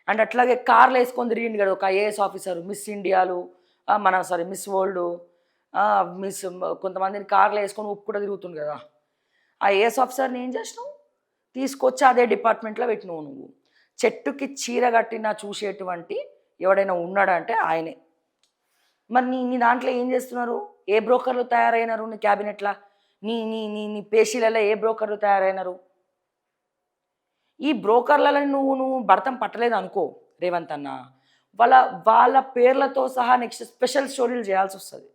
అండ్ అట్లాగే కార్లు వేసుకొని తిరిగింది కదా ఒక ఐఏఎస్ ఆఫీసర్, మిస్ ఇండియాలు మిస్ వరల్డ్, కొంతమందిని కార్లు వేసుకొని ఉప్పు కూడా తిరుగుతుంది కదా. ఆ ఐఏఎస్ ఆఫీసర్ని ఏం చేసినావు? తీసుకొచ్చి అదే డిపార్ట్మెంట్లో పెట్టినావు నువ్వు. చెట్టుకి చీర కట్టినా చూసేటువంటి ఎవడైనా ఉన్నాడంటే ఆయనే. మరి నీ దాంట్లో ఏం చేస్తున్నారు? ఏ బ్రోకర్లు తయారైనారు నీ క్యాబినెట్లో? నీ నీ నీ నీ పేషీలలో ఏ బ్రోకర్లు తయారైనారు? ఈ బ్రోకర్లలో నువ్వు భర్తం పట్టలేదు అనుకో రేవంత్ అన్న, వాళ్ళ పేర్లతో సహా నెక్స్ట్ స్పెషల్ స్టోరీలు చేయాల్సి వస్తుంది,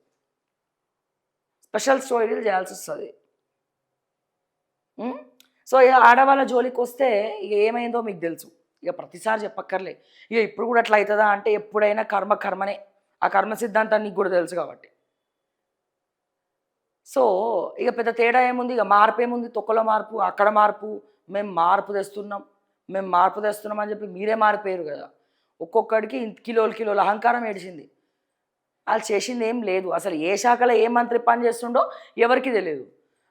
సో ఆడవాళ్ళ జోలికి వస్తే ఇక ఏమైందో మీకు తెలుసు. ఇక ప్రతిసారి చెప్పక్కర్లే. ఇక ఇప్పుడు కూడా అట్లా అవుతుందా అంటే ఎప్పుడైనా కర్మనే, ఆ కర్మ సిద్ధాంతాన్ని నీకు కూడా తెలుసు కాబట్టి. సో ఇక పెద్ద తేడా ఏముంది? ఇక మార్పు ఏముంది? తొక్కలో మార్పు, అక్కడ మార్పు, మేము మార్పు తెస్తున్నాం అని చెప్పి మీరే మారిపోయారు కదా. ఒక్కొక్కడికి కిలోల అహంకారం ఏడిచింది. వాళ్ళు చేసింది ఏం లేదు. అసలు ఏ శాఖలో ఏ మంత్రి పని చేస్తుండో ఎవరికి తెలియదు.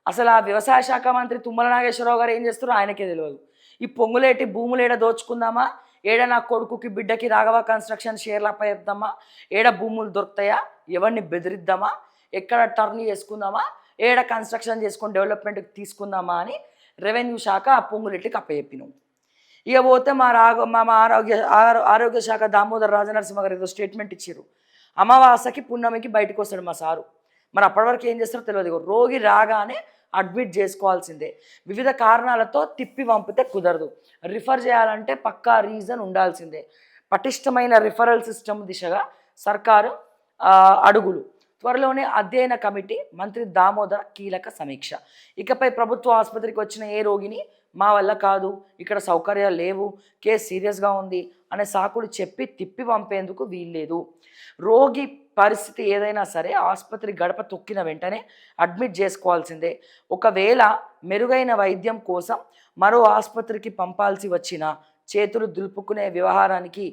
అసలు ఆ వ్యవసాయ శాఖ మంత్రి తుమ్మల నాగేశ్వరరావు గారు ఏం చేస్తారో ఆయనకే తెలియదు. ఈ పొంగులేటి భూములు ఏడ దోచుకుందామా, ఏడ నా కొడుకుకి బిడ్డకి రాఘవ కన్స్ట్రక్షన్ షేర్లు అప్పచెప్దామా, ఏడ భూములు దొరుకుతాయా, ఎవరిని బెదిరిద్దామా, ఎక్కడ టర్న్ చేసుకుందామా, ఏడ కన్స్ట్రక్షన్ చేసుకొని డెవలప్మెంట్కి తీసుకుందామా అని రెవెన్యూ శాఖ ఆ పొంగులెట్టికి అప్పచెప్పినాం. ఇక పోతే మా ఆరోగ్య శాఖ దామోదర్ రాజనరసింహ గారు ఏదో స్టేట్మెంట్ ఇచ్చారు, అమావాస్యకి పున్నమికి బయటకు వస్తాడు మా సారు. మరి అప్పటివరకు ఏం చేస్తారో తెలియదు. రోగి రాగానే అడ్మిట్ చేసుకోవాల్సిందే. వివిధ కారణాలతో తిప్పి పంపితే కుదరదు. రిఫర్ చేయాలంటే పక్కా రీజన్ ఉండాల్సిందే. పటిష్టమైన రిఫరల్ సిస్టమ్ దిశగా సర్కారు అడుగులు. త్వరలోనే అధ్యయన కమిటీ, మంత్రి దామోదర్ కీలక సమీక్ష. ఇకపై ప్రభుత్వ ఆసుపత్రికి వచ్చిన ఏ రోగిని మా వల్ల కాదు, ఇక్కడ సౌకర్యాలు లేవు, కేసు సీరియస్గా ఉంది అనే సాకులు చెప్పి తిప్పి పంపేందుకు వీల్లేదు. రోగి పరిస్థితి ఏదైనా సరే ఆసుపత్రి గడప తొక్కిన వెంటనే అడ్మిట్ చేసుకోవాల్సిందే. ఒకవేళ మెరుగైన వైద్యం కోసం మరో ఆసుపత్రికి పంపాల్సి వచ్చినా చేతులు దులుపుకునే వ్యవహారానికి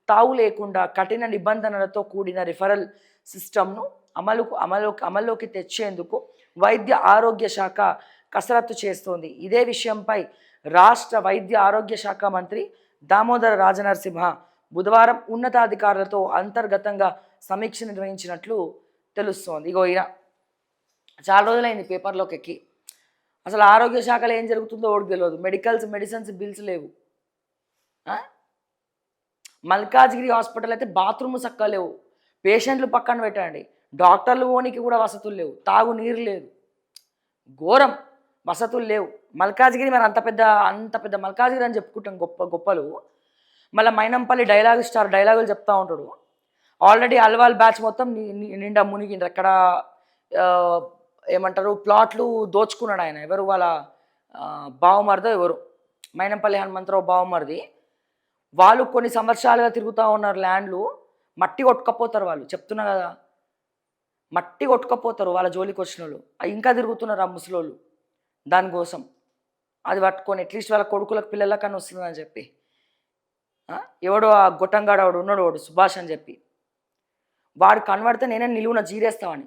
తావు లేకుండా కఠిన నిబంధనలతో కూడిన రిఫరల్ సిస్టమ్ను అమల్లోకి తెచ్చేందుకు వైద్య ఆరోగ్య శాఖ కసరత్తు చేస్తోంది. ఇదే విషయంపై రాష్ట్ర వైద్య ఆరోగ్య శాఖ మంత్రి దామోదర రాజనరసింహ బుధవారం ఉన్నతాధికారులతో అంతర్గతంగా సమీక్ష నిర్వహించినట్లు తెలుస్తోంది. ఇగో ఈయన చాలా రోజులైంది పేపర్లోకి ఎక్కి. అసలు ఆరోగ్య శాఖలో ఏం జరుగుతుందో ఓడికి తెలియదు. మెడిసిన్స్ బిల్స్ లేవు. మల్కాజ్గిరి హాస్పిటల్ అయితే బాత్రూమ్ చక్కగా లేవు. పేషెంట్లు పక్కన పెట్టండి, డాక్టర్లు ఓనికి కూడా వసతులు లేవు. తాగు నీరు లేదు. ఘోరం, వసతులు లేవు. మల్కాజ్గిరి మరి అంత పెద్ద మల్కాజ్గిరి అని చెప్పుకుంటాం గొప్పలు. మళ్ళీ మైనంపల్లి డైలాగులు చెప్తూ ఉంటాడు. ఆల్రెడీ అల్వాల్ బ్యాచ్ మొత్తం నిండా మునిగిండ్రు. అక్కడ ఏమంటారు ప్లాట్లు దోచుకున్నాడు ఆయన. ఎవరు వాళ్ళ బావమరిదో ఎవరు, మైనంపల్లి హనుమంతరావు బావమరిది. వాళ్ళు కొన్ని సంవత్సరాలుగా తిరుగుతూ ఉన్నారు. ల్యాండ్లు మట్టి కొట్టుకపోతారు వాళ్ళు, చెప్తున్నా కదా, మట్టి కొట్టుకపోతారు వాళ్ళ జోలికి వచ్చిన వాళ్ళు. ఇంకా తిరుగుతున్నారు ఆ ముసలోళ్ళు దానికోసం. అది పట్టుకొని అట్లీస్ట్ వాళ్ళ కొడుకులకు పిల్లలకన్నా వస్తుందని చెప్పి. ఎవడో ఆ గొట్టంగాడు వాడు ఉన్నాడు, వాడు సుభాష్ అని చెప్పి, వాడు కనబడితే నేనే నిలువున జీరేస్తామని.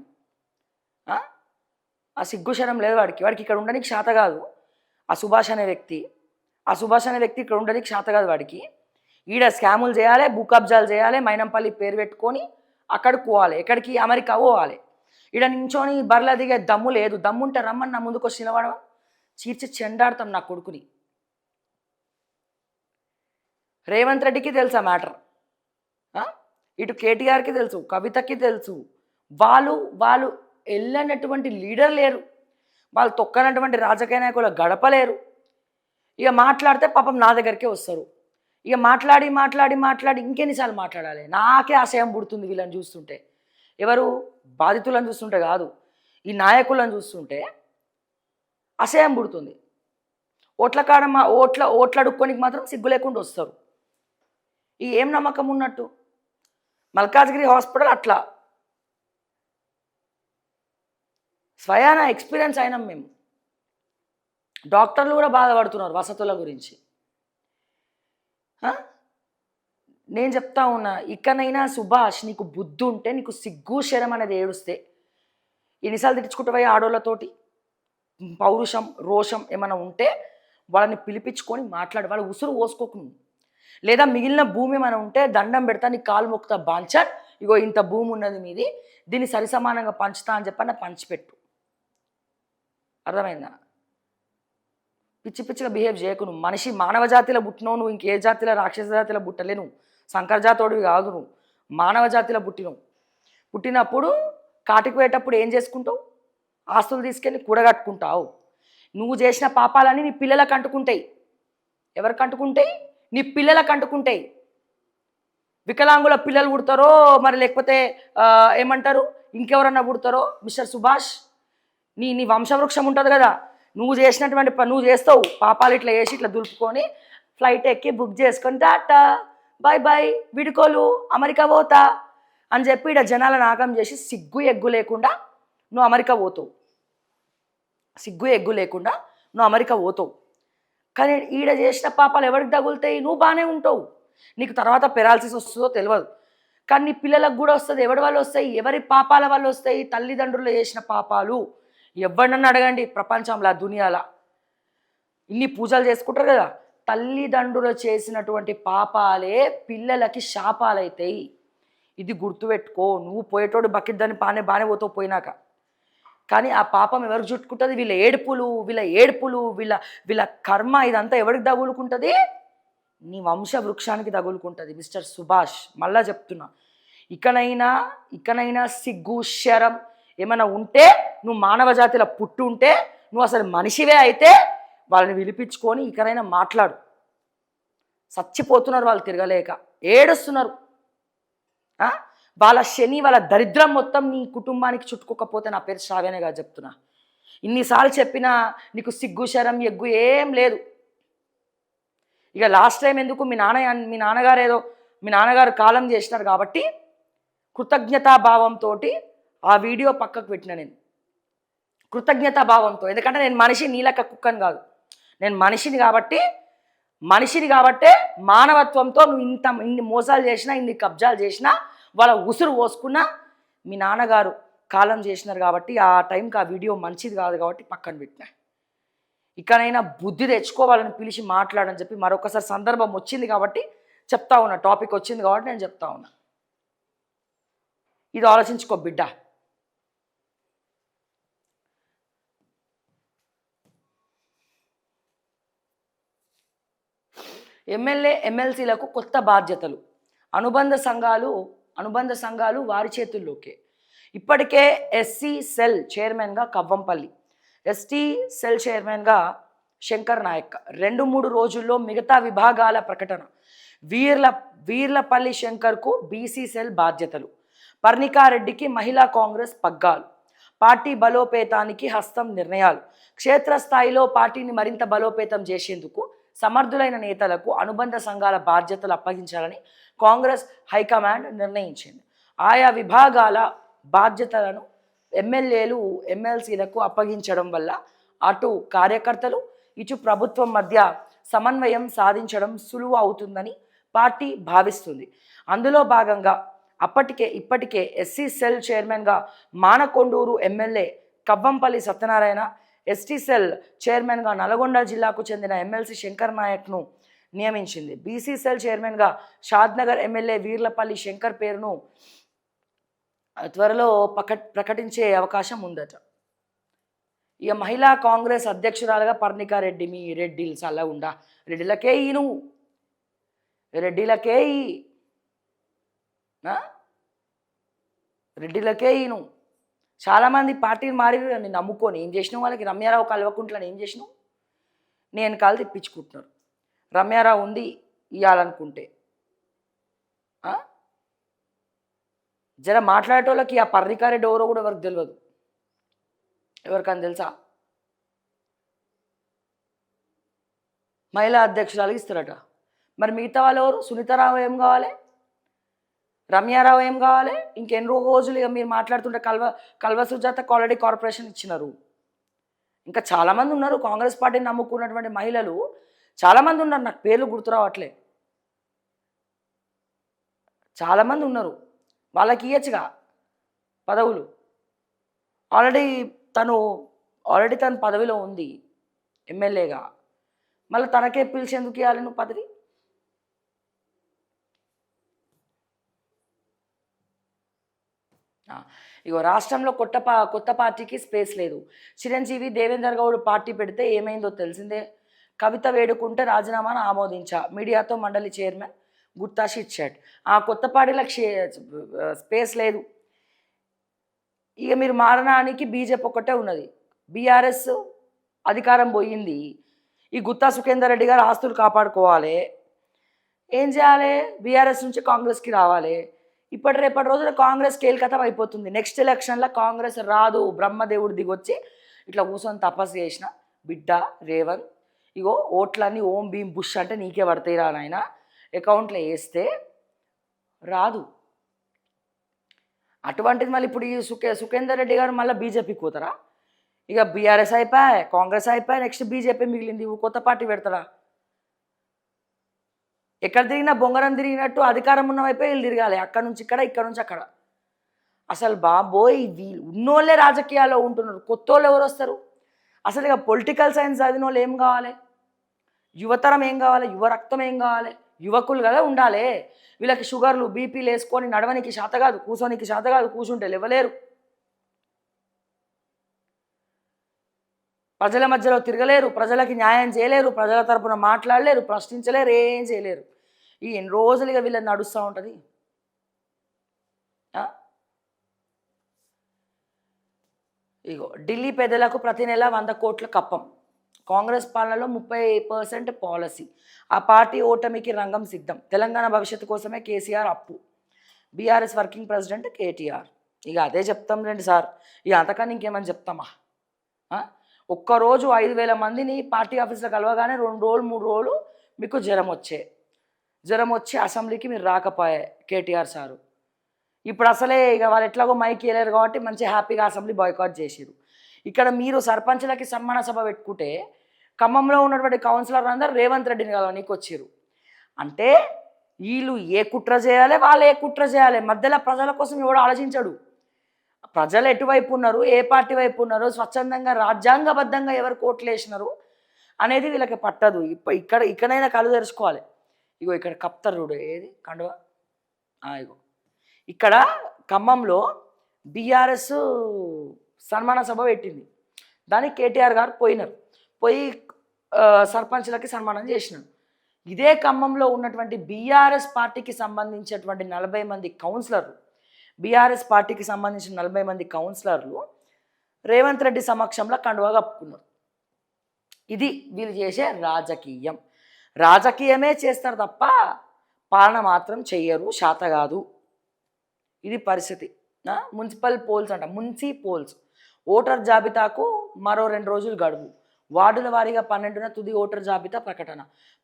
ఆ సిగ్గుశరం లేదు వాడికి ఇక్కడ ఉండడానికి శాత కాదు. ఆ సుభాష్ అనే వ్యక్తి ఇక్కడ ఉండడానికి శాత కాదు వాడికి. ఈడ స్కాములు చేయాలి, భూ కబ్జాలు చేయాలి, మైనంపల్లి పేరు పెట్టుకొని అక్కడికి పోవాలి. ఎక్కడికి? అమెరికా పోవాలి. ఈడ నించొని బర్ల దిగే దమ్ము లేదు. దమ్ముంటే రమ్మని నా ముందుకు వచ్చి నిలబడడం, చీర్చి చెండాడతాం నా కొడుకుని. రేవంత్ రెడ్డికి తెలుసా మ్యాటర్, ఇటు కేటీఆర్కి తెలుసు, కవితకి తెలుసు. వాళ్ళు వెళ్ళనటువంటి లీడర్ లేరు, వాళ్ళు తొక్కనటువంటి రాజకీయ నాయకులు గడపలేరు. ఇక మాట్లాడితే పాపం నా దగ్గరికే వస్తారు. ఇక మాట్లాడి ఇంకెన్నిసార్లు మాట్లాడాలి? నాకే అసహ్యం పుడుతుంది వీళ్ళని చూస్తుంటే. ఎవరు? బాధితులను చూస్తుంటే కాదు, ఈ నాయకులను చూస్తుంటే అసహ్యం పుడుతుంది. ఓట్లు అడుక్కోనికి మాత్రం సిగ్గు లేకుండా వస్తారు. ఈ ఏం నమ్మకం ఉన్నట్టు? మల్కాజ్గిరి హాస్పిటల్ అట్లా స్వయాన ఎక్స్పీరియన్స్ అయినాం మేము. డాక్టర్లు కూడా బాధపడుతున్నారు వసతుల గురించి. నేను చెప్తా ఉన్నా, ఇకనైనా సుభాష్ నీకు బుద్ధి ఉంటే, నీకు సిగ్గు శరం అనేది ఏడుస్తే, ఎన్నిసార్లు తిట్టించుకుంటావా ఆడోళ్ళతోటి? పౌరుషం రోషం ఏమైనా ఉంటే వాళ్ళని పిలిపించుకొని మాట్లాడు. వాళ్ళ ఉసురు పోసుకోకు. లేదా మిగిలిన భూమి ఏమైనా ఉంటే దండం పెడతా, నీ కాలు మొక్కుతా, బాంచర్ ఇగో ఇంత భూమి ఉన్నది మీది, దీన్ని సరిసమానంగా పంచుతా అని చెప్పి పంచిపెట్టు. అర్థమైందా? పిచ్చిగా బిహేవ్ చేయకు. నువ్వు మనిషి మానవ జాతిలో పుట్టినావు. నువ్వు ఇంకే జాతిలో, రాక్షస జాతిలో పుట్టలే. నువ్వు శంకర జాతోడివి కాదు, నువ్వు మానవ జాతిలో పుట్టినావు. పుట్టినప్పుడు కాటికి పోయేటప్పుడు ఏం చేసుకుంటావు? ఆస్తులు తీసుకెళ్ళి కూడగట్టుకుంటావు. నువ్వు చేసిన పాపాలన్నీ నీ పిల్లలకు అంటుకుంటాయి. ఎవరికి అంటుకుంటాయి? నీ పిల్లలకు అంటుకుంటాయి. వికలాంగుల పిల్లలు పుడతారో మరి లేకపోతే ఏమంటారు ఇంకెవరన్నా పుడతారో, మిస్టర్ సుభాష్ నీ వంశవృక్షం ఉంటుంది కదా, నువ్వు చేసినటువంటి నువ్వు చేస్తావు పాపాలు. ఇట్లా చేసి ఇట్లా దులుపుకొని ఫ్లైట్ ఎక్కి బుక్ చేసుకొని టాటా బాయ్ బాయ్ విడుకోలు అమెరికా పోతా అని చెప్పి ఇక్కడ జనాలను ఆగం చేసి సిగ్గు ఎగ్గు లేకుండా నువ్వు అమెరికా పోతావు. కానీ ఈడ చేసిన పాపాలు ఎవరికి తగులుతాయి? నువ్వు బాగానే ఉంటావు, నీకు తర్వాత పెరాలసిస్ వస్తుందో తెలియదు, కానీ నీ పిల్లలకు కూడా వస్తుంది. ఎవరి వల్ల వస్తాయి? ఎవరి పాపాల వల్ల వస్తాయి? తల్లిదండ్రులు చేసిన పాపాలు. ఎవరినన్నా అడగండి ప్రపంచంలో, దునియాలో ఇన్ని పూజలు చేసుకుంటారు కదా, తల్లిదండ్రులు చేసినటువంటి పాపాలే పిల్లలకి శాపాలైతాయి. ఇది గుర్తుపెట్టుకో. నువ్వు పోయేటోడు బకిద్దని బాగానే పోతావు పోయినాక, కానీ ఆ పాపం ఎవరికి చుట్టుకుంటుంది? వీళ్ళ ఏడుపులు వీళ్ళ కర్మ ఇదంతా ఎవరికి తగులుకుంటుంది? నీ వంశ వృక్షానికి తగులుకుంటుంది. మిస్టర్ సుభాష్, మళ్ళా చెప్తున్నా, ఇకనైనా సిగ్గు శరం ఏమైనా ఉంటే, నువ్వు మానవ జాతిలో పుట్టి ఉంటే, నువ్వు అసలు మనిషివే అయితే వాళ్ళని విలిపించుకొని ఇకనైనా మాట్లాడు. చచ్చిపోతున్నారు వాళ్ళు, తిరగలేక ఏడుస్తున్నారు. వాళ్ళ శని, వాళ్ళ దరిద్రం మొత్తం నీ కుటుంబానికి చుట్టుకోకపోతే నా పేరు శ్రావ్యనే కాదు చెప్తున్నా. ఇన్నిసార్లు చెప్పినా నీకు సిగ్గు శరం ఎగ్గు ఏం లేదు. ఇక లాస్ట్ టైం ఎందుకు మీ నాన్నగారు కాలం చేసినారు కాబట్టి కృతజ్ఞతాభావంతో ఆ వీడియో పక్కకు పెట్టిన. నేను కృతజ్ఞతాభావంతో, ఎందుకంటే నేను మనిషి, నీలక కుక్కని కాదు. నేను మనిషిని కాబట్టే మానవత్వంతో నువ్వు ఇన్ని మోసాలు చేసినా, ఇన్ని కబ్జాలు చేసినా, వాళ్ళ ఉసురు పోసుకున్నా, మీ నాన్నగారు కాలం చేసినారు కాబట్టి ఆ టైంకి ఆ వీడియో మంచిది కాదు కాబట్టి పక్కన పెట్టినా. ఇకనైనా బుద్ధి తెచ్చుకోవాలని పిలిచి మాట్లాడని చెప్పి మరొకసారి సందర్భం వచ్చింది కాబట్టి చెప్తా ఉన్నా, టాపిక్ వచ్చింది కాబట్టి నేను చెప్తా ఉన్నా. ఇది ఆలోచించుకో బిడ్డ. ఎమ్మెల్యే ఎమ్మెల్సీలకు కొత్త బాధ్యతలు. అనుబంధ సంఘాలు వారి చేతుల్లోకే. ఇప్పటికే ఎస్సీ సెల్ చైర్మన్గా కవ్వంపల్లి, ఎస్టీ సెల్ చైర్మన్గా శంకర్ నాయక్. 2-3 రోజుల్లో మిగతా విభాగాల ప్రకటన. వీర్లపల్లి శంకర్కు బీసీ సెల్ బాధ్యతలు. పర్ణికారెడ్డికి మహిళా కాంగ్రెస్ పగ్గాలు. పార్టీ బలోపేతానికి హస్తం నిర్ణయాలు. క్షేత్రస్థాయిలో పార్టీని మరింత బలోపేతం చేసేందుకు సమర్థులైన నేతలకు అనుబంధ సంఘాల బాధ్యతలు అప్పగించాలని కాంగ్రెస్ హైకమాండ్ నిర్ణయించింది. ఆయా విభాగాల బాధ్యతలను ఎమ్మెల్యేలు ఎమ్మెల్సీలకు అప్పగించడం వల్ల అటు కార్యకర్తలు ఇటు ప్రభుత్వం మధ్య సమన్వయం సాధించడం సులువు అవుతుందని పార్టీ భావిస్తుంది. అందులో భాగంగా ఇప్పటికే ఎస్సీ సెల్ చైర్మన్గా Manakondur MLA Kavvampalli Satyanarayana, ST cell చైర్మన్గా నల్గొండ జిల్లాకు చెందిన ఎమ్మెల్సీ శంకర్ నాయక్ను నియమించింది. బీసీ సెల్ చైర్మన్గా షాద్నగర్ ఎమ్మెల్యే వీర్లపల్లి శంకర్ పేరును త్వరలో ప్రకటించే అవకాశం ఉందట. ఇక మహిళా కాంగ్రెస్ అధ్యక్షురాలుగా పర్ణికారెడ్డి, మీ రెడ్డిలు చల్లగుండా, రెడ్డిలకే ఈను చాలామంది పార్టీని మారి నేను నమ్ముకొని ఏం చేసినావు, వాళ్ళకి రమ్యారావు కల్వకుంట్లని ఏం చేసినావు, నేను కాలు తెప్పించుకుంటున్నారు. రమ్యారావు ఉంది ఇవ్వాలనుకుంటే జర మాట్లాడేటోళ్ళకి ఆ పర్ణికారెడ్డి ఎవరో కూడా ఎవరికి తెలియదు. ఎవరికని తెలుసా? మహిళా అధ్యక్షురాలు ఇస్తారట. మరి మిగతా వాళ్ళు ఎవరు? సునీతారావు ఏం కావాలి, రమ్యారావు ఏం కావాలి? ఇంకెన్ని రోజులు ఇక మీరు మాట్లాడుతుంటే కల్వ సుజాతకు ఆల్రెడీ కార్పొరేషన్ ఇచ్చినారు. ఇంకా చాలామంది ఉన్నారు కాంగ్రెస్ పార్టీని నమ్ముకున్నటువంటి మహిళలు చాలామంది ఉన్నారు. నాకు పేర్లు గుర్తురావట్లే. చాలామంది ఉన్నారు, వాళ్ళకి ఇవ్వచ్చుగా పదవులు. ఆల్రెడీ తను పదవిలో ఉంది ఎమ్మెల్యేగా, మళ్ళీ తనకే పిలిచేందుకు ఇవ్వాలి నువ్వు పదవి? ఇగో రాష్ట్రంలో కొత్త పార్టీకి స్పేస్ లేదు. చిరంజీవి దేవేందర్ గౌడ్ పార్టీ పెడితే ఏమైందో తెలిసిందే. కవిత వేడుకుంటే రాజీనామాను ఆమోదించా. మీడియాతో మండలి చైర్మన్ గుత్తా షిట్. ఆ కొత్త పార్టీలకు స్పేస్ లేదు. ఇక మీరు మారడానికి బీజేపీ ఒక్కటే ఉన్నది. బీఆర్ఎస్ అధికారం పోయింది. ఈ గుత్తా సుఖేందర్ రెడ్డి గారు ఆస్తులు కాపాడుకోవాలి. ఏం చేయాలి? బీఆర్ఎస్ నుంచి కాంగ్రెస్కి రావాలి. రేపటి రోజున కాంగ్రెస్ కేల్కతం అయిపోతుంది. నెక్స్ట్ ఎలక్షన్లో కాంగ్రెస్ రాదు. బ్రహ్మదేవుడు దిగొచ్చి ఇట్లా కూర్చొని తపస్సు చేసిన బిడ్డ రేవంత్, ఇగో ఓట్లన్నీ ఓం భీం బుష్ అంటే నీకే పడతాయి రా నాయన, అకౌంట్లో వేస్తే రాదు. అటువంటిది మళ్ళీ ఇప్పుడు ఈ సుఖేందర్ రెడ్డి గారు మళ్ళీ బీజేపీకి పోతారా? ఇక బీఆర్ఎస్ అయిపోయి, కాంగ్రెస్ అయిపోయి, నెక్స్ట్ బీజేపీ మిగిలింది. కొత్త పార్టీ పెడతారా? ఎక్కడ తిరిగినా బొంగరం తిరిగినట్టు అధికారం ఉన్న వైపే వీళ్ళు తిరగాలి. అక్కడ నుంచి అక్కడ. అసలు బాబోయ్, వీళ్ళు ఉన్నోళ్ళే రాజకీయాల్లో ఉంటున్నారు. కొత్త వాళ్ళు ఎవరు వస్తారు? అసలు ఇక పొలిటికల్ సైన్స్ చదివిన వాళ్ళు ఏం కావాలి? యువతరం ఏం కావాలి? యువ రక్తం ఏం కావాలి? యువకులు కదా ఉండాలి. వీళ్ళకి షుగర్లు బీపీలు వేసుకొని నడవనికి శాత కాదు, కూర్చోనికి శాత కాదు, కూర్చుంటే లేవలేరు, ప్రజల మధ్యలో తిరగలేరు, ప్రజలకి న్యాయం చేయలేరు, ప్రజల తరపున మాట్లాడలేరు, ప్రశ్నించలేరు, ఏం చేయలేరు. ఈ ఎన్ని రోజులుగా వీళ్ళని నడుస్తూ ఉంటుంది. ఇగో ఢిల్లీ పెద్దలకు ప్రతి నెల 100 కోట్ల కప్పం. కాంగ్రెస్ పాలనలో 30% పాలసీ. ఆ పార్టీ ఓటమికి రంగం సిద్ధం. తెలంగాణ భవిష్యత్తు కోసమే కేసీఆర్ అప్పు. BRS working president KTR. ఇక అదే చెప్తాం రండి సార్. ఇక అంతకన్నా ఇంకేమని చెప్తామా? ఒక్కరోజు 5,000 మందిని పార్టీ ఆఫీస్లో కలవగానే 2 రోజులు 3 రోజులు మీకు జ్వరం వచ్చి అసెంబ్లీకి మీరు రాకపోయే కేటీఆర్ సారు. ఇప్పుడు అసలే ఇక వాళ్ళు ఎట్లాగో మైక్ వేయలేరు కాబట్టి మంచి హ్యాపీగా అసెంబ్లీ బాయ్కాట్ చేసిరు. ఇక్కడ మీరు సర్పంచ్లకి సన్మాన సభ పెట్టుకుంటే ఖమ్మంలో ఉన్నటువంటి కౌన్సిలర్ అందరూ రేవంత్ రెడ్డిని కలవనీకి వచ్చిరు. అంటే వీళ్ళు ఏ కుట్ర చేయాలి, వాళ్ళు ఏ కుట్ర చేయాలి, మధ్యలో ప్రజల కోసం ఎవడు ఆలోచించడు. ప్రజలు ఎటువైపు ఉన్నారు, ఏ పార్టీ వైపు ఉన్నారు, స్వచ్ఛందంగా రాజ్యాంగబద్ధంగా ఎవరు కోట్లు వేసినారు అనేది వీళ్ళకి పట్టదు. ఇక్కడైనా కళ్ళు తెరుచుకోవాలి. ఇగో ఇక్కడ కప్తారు చూడు, ఏది కండువా, ఇగో ఇక్కడ ఖమ్మంలో బీఆర్ఎస్ సన్మాన సభ పెట్టింది. దానికి కేటీఆర్ గారు పోయినారు, పోయి సర్పంచ్లకి సన్మానం చేసినారు. ఇదే ఖమ్మంలో ఉన్నటువంటి బీఆర్ఎస్ పార్టీకి సంబంధించినటువంటి 40 మంది కౌన్సిలర్లు, బీఆర్ఎస్ పార్టీకి సంబంధించిన 40 మంది కౌన్సిలర్లు రేవంత్ రెడ్డి సమక్షంలో కండువా కప్పుకున్నారు. ఇది వీళ్ళు చేసే రాజకీయం. రాజకీయమే చేస్తారు తప్ప పాలన మాత్రం చెయ్యరు, శాత కాదు. ఇది పరిస్థితి. మున్సిపల్ పోల్స్ అంట, మున్సి పోల్స్. ఓటర్ జాబితాకు మరో 2 రోజులు గడువు. వార్డుల వారీగా 12న తుది ఓటర్ జాబితా ప్రకటన,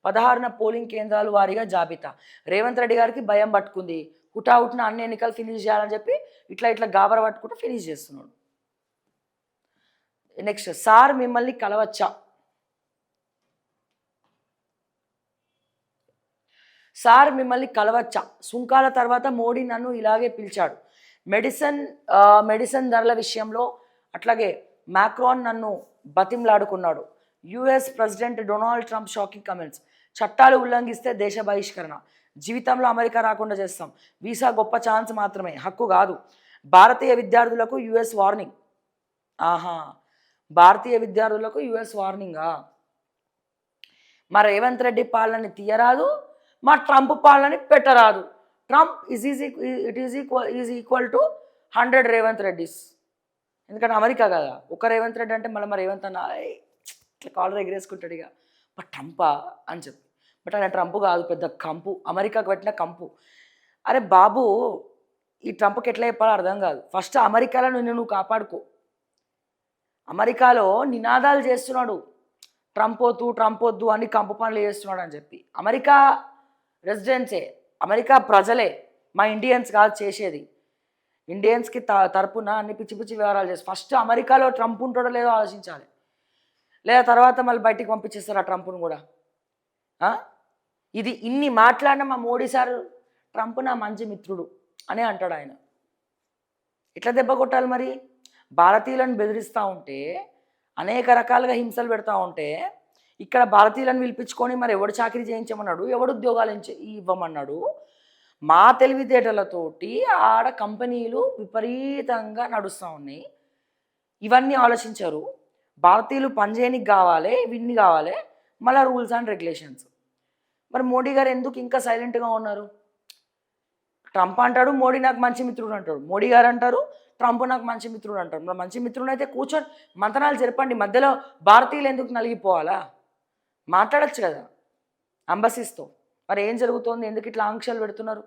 16న పోలింగ్ కేంద్రాల వారీగా జాబితా. రేవంత్ రెడ్డి గారికి భయం పట్టుకుంది. హుటాహుటిన అన్ని ఎన్నికలు ఫినిష్ చేయాలని చెప్పి ఇట్లా గాబర పట్టుకుంటూ ఫినిష్ చేస్తున్నాడు. నెక్స్ట్, సార్ మిమ్మల్ని కలవచ్చా? సార్ మిమ్మల్ని కలవచ్చా? సుంకాల తర్వాత మోడీ నన్ను ఇలాగే పిలిచాడు. మెడిసిన్ ధరల విషయంలో అట్లాగే మ్యాక్రాన్ నన్ను బతింలాడుకున్నాడు. US president Donald Trump shocking comments. చట్టాలు ఉల్లంఘిస్తే దేశ బహిష్కరణ. జీవితంలో అమెరికా రాకుండా చేస్తాం. వీసా గొప్ప ఛాన్స్ మాత్రమే, హక్కు కాదు. భారతీయ విద్యార్థులకు యుఎస్ వార్నింగ్. భారతీయ విద్యార్థులకు యుఎస్ వార్నింగా? మా రేవంత్ రెడ్డి పాలనని తీయరాదు, మా ట్రంప్ పాలనని పెట్టరాదు. Trump is equal to 100 Revanth Reddys. ఎందుకంటే అమెరికా కదా, ఒక రేవంత్ రెడ్డి అంటే మళ్ళీ రేవంత్ అన్న ఇట్లా కాలర్ ఎగరేసుకుంటాడు ఇక, బట్ ట్రంపా అని చెప్పి. బట్ ఆయన ట్రంప్ కాదు, పెద్ద కంపు, అమెరికాకు పెట్టిన కంపు. అరే బాబు, ఈ ట్రంప్కి ఎట్లా చెప్పాలో అర్థం కాదు. ఫస్ట్ అమెరికాలో నువ్వు కాపాడుకో. అమెరికాలో నినాదాలు చేస్తున్నాడు, ట్రంప్ వద్దు అని కంపు పనులు చేస్తున్నాడు అని చెప్పి. అమెరికా రెసిడెన్సే, అమెరికా ప్రజలే, మా ఇండియన్స్ కాదు చేసేది. ఇండియన్స్కి తరపున అన్ని పిచ్చి పిచ్చి వ్యవహారాలు చేస్తారు. ఫస్ట్ అమెరికాలో ట్రంప్ ఉంటాడో లేదో ఆలోచించాలి, లేదా తర్వాత మళ్ళీ బయటికి పంపించేస్తారు ఆ ట్రంప్ను కూడా. ఇది ఇన్ని మాట్లాడిన మా మోడీ సార్ ట్రంప్ నా మంచి మిత్రుడు అని అంటాడు ఆయన. ఎట్లా దెబ్బ కొట్టాలి మరి? భారతీయులను బెదిరిస్తూ ఉంటే, అనేక రకాలుగా హింసలు పెడతా ఉంటే, ఇక్కడ భారతీయులను పిలిపించుకొని మరి ఎవడు చాకరీ చేయించమన్నాడు, ఎవడు ఉద్యోగాలు ఇవ్వమన్నాడు? మా తెలివితేటలతోటి ఆడ కంపెనీలు విపరీతంగా నడుస్తూ ఉన్నాయి. ఇవన్నీ ఆలోచించారు. భారతీయులు పనిచేయనికి కావాలి, ఇవన్నీ కావాలి, మళ్ళీ రూల్స్ అండ్ రెగ్యులేషన్స్. మరి మోడీ గారు ఎందుకు ఇంకా సైలెంట్గా ఉన్నారు? ట్రంప్ అంటాడు మోడీ నాకు మంచి మిత్రుడు అంటాడు, మోడీ గారు అంటారు ట్రంప్ నాకు మంచి మిత్రుడు అంటాడు. మరి మంచి మిత్రుడు అయితే కూర్చొని మంతనాలు జరపండి, మధ్యలో భారతీయులు ఎందుకు నలిగిపోవాలా? మాట్లాడచ్చు కదా అంబసీస్తో. మరి ఏం జరుగుతోంది, ఎందుకు ఇట్లా ఆంక్షలు పెడుతున్నారు?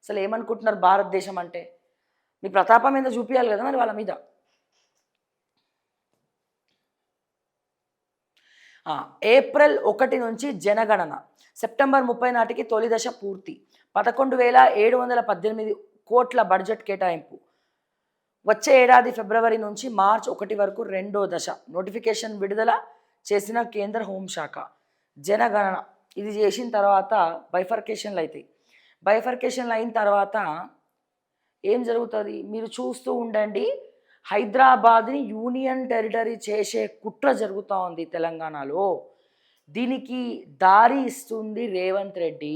అసలు ఏమనుకుంటున్నారు భారతదేశం అంటే? మీ ప్రతాపం మీద చూపించాలి కదా మరి వాళ్ళ మీద. ఏప్రిల్ 1 నుంచి జనగణన, సెప్టెంబర్ 30 నాటికి తొలి దశ పూర్తి. 11,718 కోట్ల బడ్జెట్ కేటాయింపు. వచ్చే ఏడాది ఫిబ్రవరి నుంచి మార్చ్ 1 వరకు రెండో దశ. నోటిఫికేషన్ విడుదల చేసిన కేంద్ర హోంశాఖ. జనగణన ఇది చేసిన తర్వాత బైఫర్కేషన్లు అవుతాయి. బైఫర్కేషన్లు అయిన తర్వాత ఏం జరుగుతుంది మీరు చూస్తూ ఉండండి. హైదరాబాద్ని యూనియన్ టెరిటరీ చేసే కుట్ర జరుగుతూ ఉంది తెలంగాణలో. దీనికి దారి ఇస్తుంది రేవంత్ రెడ్డి.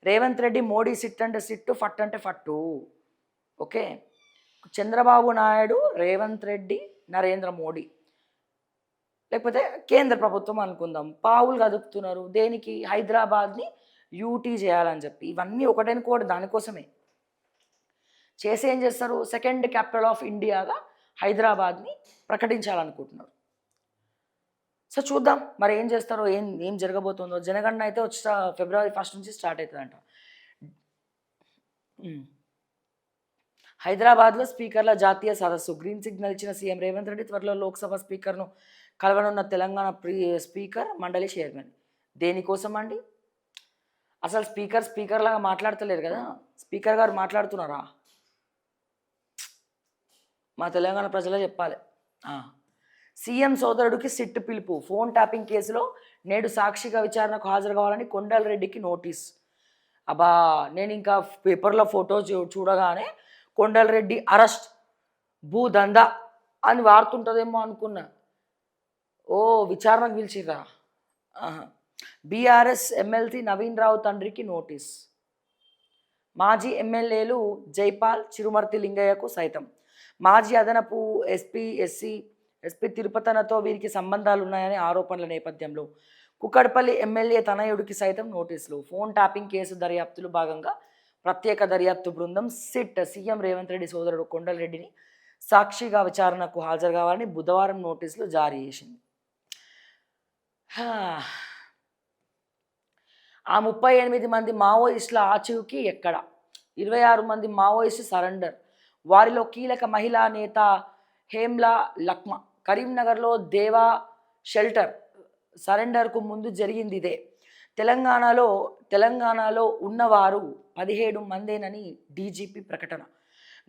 రేవంత్ రెడ్డి మోడీ సిట్ అంటే సిట్టు, ఫట్ అంటే ఫట్టు. ఓకే, చంద్రబాబు నాయుడు, రేవంత్ రెడ్డి, నరేంద్ర మోడీ, లేకపోతే కేంద్ర ప్రభుత్వం అనుకుందాం, పావులు కదుపుతున్నారు. దేనికి? హైదరాబాద్ని యూటీ చేయాలని చెప్పి. ఇవన్నీ ఒకటనుకోటి దానికోసమే చేసి ఏం చేస్తారు, సెకండ్ క్యాపిటల్ ఆఫ్ ఇండియాగా హైదరాబాద్ని ప్రకటించాలనుకుంటున్నారు. సో చూద్దాం మరి ఏం చేస్తారో, ఏం జరగబోతుందో. జనగణన అయితే వచ్చే ఫిబ్రవరి 1 నుంచి స్టార్ట్ అవుతుందంట. హైదరాబాద్లో స్పీకర్ల జాతీయ సదస్సు. గ్రీన్ సిగ్నల్ ఇచ్చిన సీఎం రేవంత్ రెడ్డి త్వరలో లోక్సభ స్పీకర్ను కలవనున్న తెలంగాణ స్పీకర్ మండలి చైర్మన్. దేనికోసం అండి? అసలు స్పీకర్ లాగా మాట్లాడతలేరు కదా. స్పీకర్ గారు మాట్లాడుతున్నారా? మా తెలంగాణ ప్రజలే చెప్పాలి. సీఎం సోదరుడికి సిట్ పిలుపు. ఫోన్ ట్యాపింగ్ కేసులో నేడు సాక్షిగా విచారణకు హాజరు కావాలని కొండలరెడ్డికి నోటీస్. అబ్బా, నేను ఇంకా పేపర్లో ఫోటో చూడగానే కొండలరెడ్డి అరెస్ట్, భూదందా అని వాడుతుంటుందేమో అనుకున్నా. ఓ విచారణకు పిలిచిర్రా? ఆహా. బీఆర్ఎస్ ఎమ్మెల్సీ నవీన్ రావు తండ్రికి నోటీస్. మాజీ ఎమ్మెల్యేలు జైపాల్, చిరుమర్తి లింగయ్యకు సైతం మాజీ అదనపు ఎస్పీ తిరుపతనతో వీరికి సంబంధాలు ఉన్నాయని ఆరోపణల నేపథ్యంలో కుక్కడపల్లి ఎమ్మెల్యే తనయుడికి సైతం నోటీసులు. ఫోన్ ట్యాపింగ్ కేసు దర్యాప్తులో భాగంగా ప్రత్యేక దర్యాప్తు బృందం సిట్ సీఎం రేవంత్ రెడ్డి సోదరుడు కొండలరెడ్డిని సాక్షిగా విచారణకు హాజరు కావాలని బుధవారం నోటీసులు జారీ చేసింది. ఆ 38 మంది మావోయిస్టుల ఆచూకీ ఎక్కడ? 26 మంది మావోయిస్టు సరెండర్. వారిలో కీలక మహిళా నేత హేమ్లా లక్మా. కరీంనగర్లో దేవా షెల్టర్ సరెండర్కు ముందు జరిగింది ఇదే. తెలంగాణలో ఉన్నవారు 17 మందేనని డీజీపీ ప్రకటన.